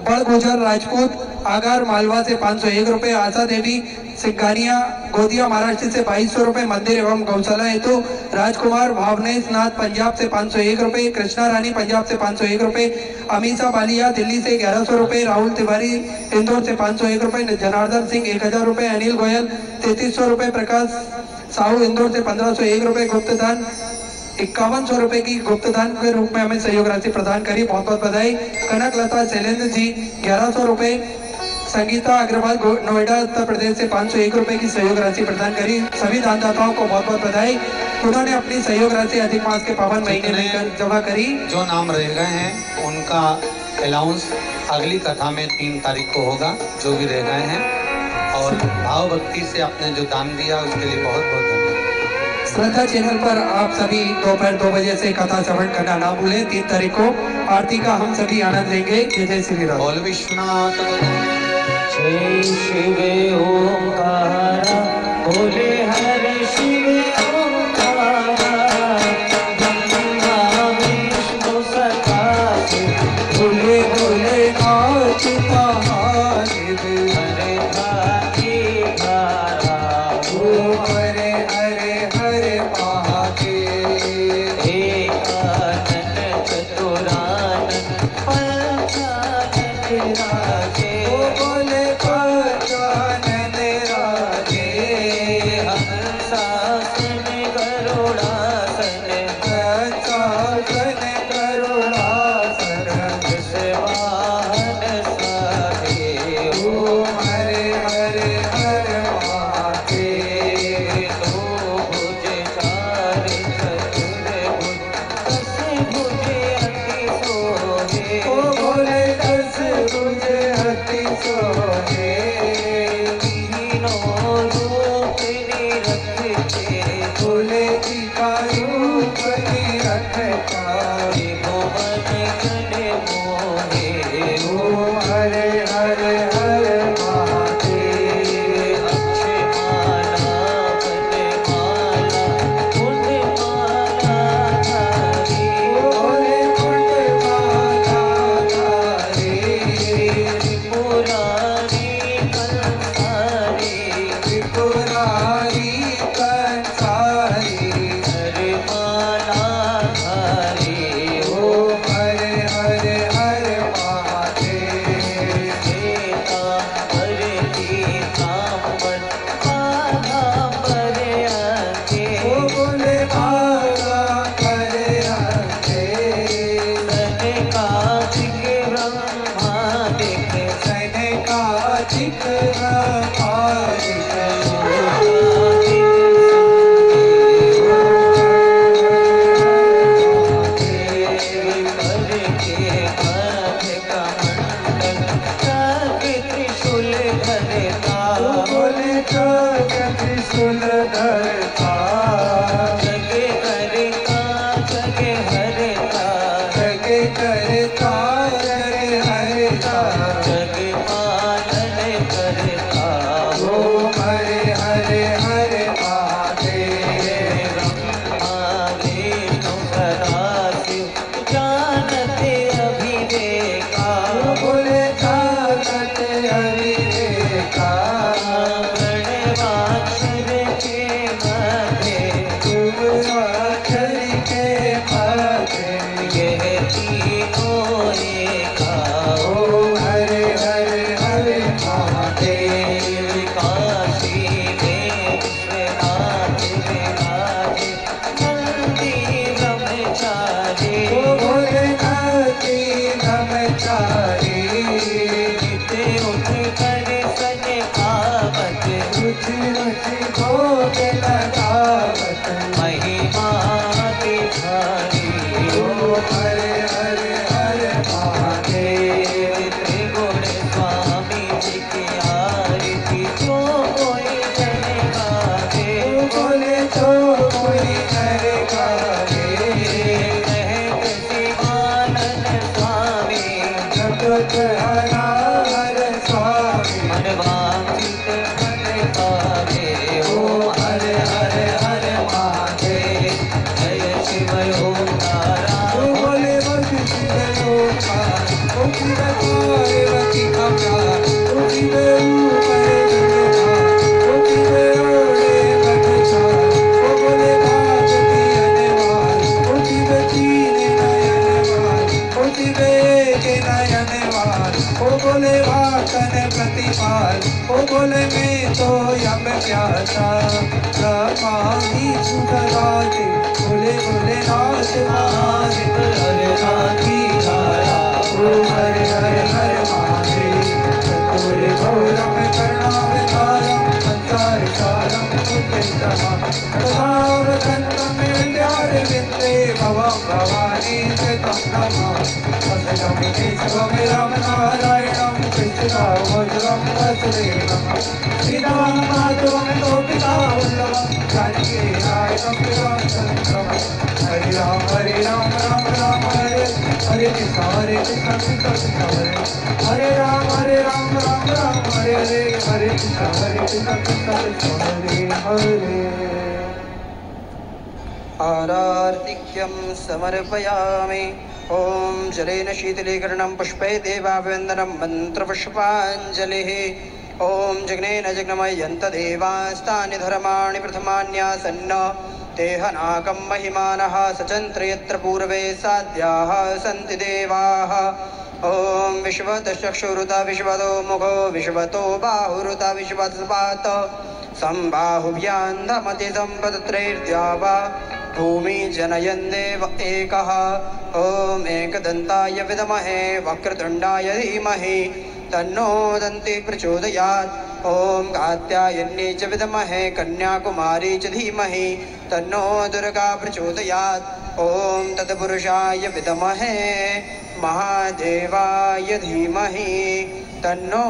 बड़ गुजर राजपूत आगार मालवा से 501 रुपए, आशा देवी सिंगानिया गोदिया महाराष्ट्र से 2200 रुपए, मंदिर एवं गौशाला हेतु राजकुमार भावनेश नाथ पंजाब से 501 रुपए, कृष्णा रानी पंजाब से 501 रुपए, अमीषा बालिया दिल्ली से 1100 रुपए, राहुल तिवारी इंदौर से 501 रुपए, जनार्दन सिंह 1000 रुपए, अनिल गोयल 3300 रुपए, प्रकाश साहू इंदौर से 1501 रुपए, गुप्तदान 5100 रुपए की गुप्तदान के रूप में हमें सहयोग राशि प्रदान करी, बहुत बहुत बधाई। कनक लता शैलेंद्र जी 1100 रुपए, संगीता अग्रवाल नोएडा उत्तर प्रदेश से 501 रुपए की सहयोग राशि प्रदान करी। सभी दानदाताओं को बहुत बहुत बधाई, उन्होंने अपनी सहयोग राशि अधिक मास के पावन महीने में जमा करी। जो नाम रह गए हैं उनका अलाउंस अगली कथा में 3 तारीख को होगा, जो भी रह गए हैं, और भाव भक्ति से आपने जो दान दिया उसके लिए बहुत बहुत धन्यवाद। श्रद्धा चैनल पर आप सभी दोपहर 2 बजे से कथा श्रवण करना ना भूलें। 3 तारीख को आरती का हम सभी आनंद लेंगे। जय जय श्री राम। बोल विश्वनाथ जय शिव ओंकार बोले हर शिव ओंकार, ब्रह्मा विष्णु सदा बोले बोले नाचता महादेव, हरे भागी धारा ओ हरे हरे हरे महादेव, एकानन चतुरानन पंचानन राजे, ओ बोले पंचानन राजे, हंसासन गरुड़ासन पंचासन करुणासन, वाहन साहे ओ हरे हरे हरे महादेव, दो भुज चार चतुर्भुज दस भुज अति सोहे, ओ बोले 10 भुज अति सोहे, तीनों रूप निरखते बोले जी का रूप निरखता, भुवन गण मोहे, ओ हरे हरे हरे महादेव, अक्षय माला वनमाला पुण्यमाला धारी, ओ बोले कुंड माला धारी, त्रिपुरारी कंसारी, त्रिपुरारी कंसारी, हरे माला धारी, ओ हरे हरे हरे महादेव, पीतांबर पीतांबर पादांबर अंगे, ओ बोले माला करे अंगे, सनकादिक ब्रह्मा दिक, सनकादिक ब्रह्मादिक, त्रिशूल धरता, बोले त्रिशूल धरता, जगे करता जगे हरता, जगे करता जगे हरता, जग पालन करता, ओ हरे हरे हरे महादेव, ब्रह्मा विष्णु सदा शिव जानते अभिवेका, बोले जागत अविवेका, प्रणवाक्षर के मध्य तुम अक्षर के मध्य, यह तीनों एका, ओ हरे हरे हरे महादेव, काशी में विश्वनाथ विराज, नंदी ब्रह्मचारी, ओ बोले नाथी ब्रह्मचारी, नित्य उठ कर सनकावत, रुचि रुचि भोग लगावत, महिमा के धारी, ओ हरे हरे हरे महादेव, त्रिगुण स्वामी जी की आरती जो कोई जन गावे, ओ बोले जो कोई नर गावे, महक शिवानंद स्वामी, जगत हरा हर स्वामी, मनवांचित मन पावे, ओ हरे हरे हरे महादेव, जय शिव ओंकारा, ओ बोले बस शिव ओंकार, ओ शिव पार्वती अवतार, ओ शिव ऊपर गंगा, ओ के नयन वार, ओ बोले वाकन प्रतिपाल, ओ बोले मैं तो यम प्यासा, रमाही सुधराते, बोले बोले नाथ महादेव, हरे राखी धारा, ओ हरे हरे हरे महादेव, सतोरे गौरम करुणावतारम, संसार सारम सुखितम, सदावतंतम विद्यारे विद्ये भवं भवानी कृतं नमः, सततं केशवं राम नारायणं कृष्णं वज्रं वसुदेवं, श्रीराम माधवं गोपिका वल्लभं, जानकी नायकं कृतं, हरे राम राम राम हरे हरे कृष्ण कृष्ण कृष्ण हरे राम राम हरे हरे हरे कृष्ण कृष्ण हरे हरे। आरार्तिक्यं समर्पयामि। ॐ जलेन शीतलीकरणं पुष्पै देवाभिवन्दनं मन्त्रपुष्पाञ्जलिः। ॐ जग्नेन जग्नमयन्त देवास्तानि धर्माणि प्रथमान्यासन्न तेहनाकं महिमानः सचन्त्र यत्र पूर्वे साध्याः सन्ति देवाः। ॐ विश्वतश्चक्षुरुता विश्वतो मुखो विश्वतो बाहुरुता विश्वतस्पात सम्बाहुभ्यान्धमति सम्पदत्रैर्द्यावा भूमि जनयन् देव एकः। ॐ एकदन्ताय विद्महे वक्रतुण्डाय धीमहि तन्नो दन्ति प्रचोदयात्। ॐ कात्यायन्यै च विद्महे कन्याकुमारी च धीमहि तन्नो दुर्गा प्रचोदयात्। ॐ तत्पुरुषाय विद्महे महादेवाय धीमहि तन्नो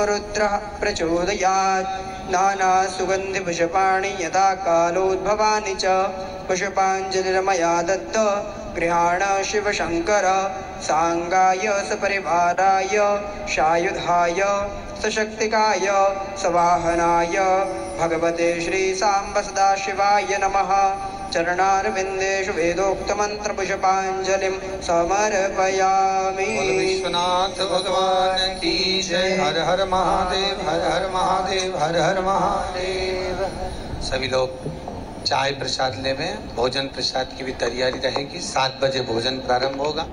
रुद्रः प्रचोदयात्। नानासुगन्धिपुष्पाणि यथा कालोद्भवानि च पुष्पाञ्जलिर्मया दत्त गृहाण शिवशङ्कर साङ्गाय सपरिवाराय सायुधाय सशक्तिकाय सवाहनाय भगवते श्रीसाम्ब सदाशिवाय नमः। चरणारविन्देषु वेदोक्तमन्त्रपुष्पाञ्जलिं समर्पयामि। विश्वनाथ भगवान की जय। हर हर महादेव हर हर महादेव हर हर महादेव। सभी लोग चाय प्रसाद लेवें। भोजन प्रसाद की भी तैयारी रहेगी। 7 बजे भोजन प्रारंभ होगा।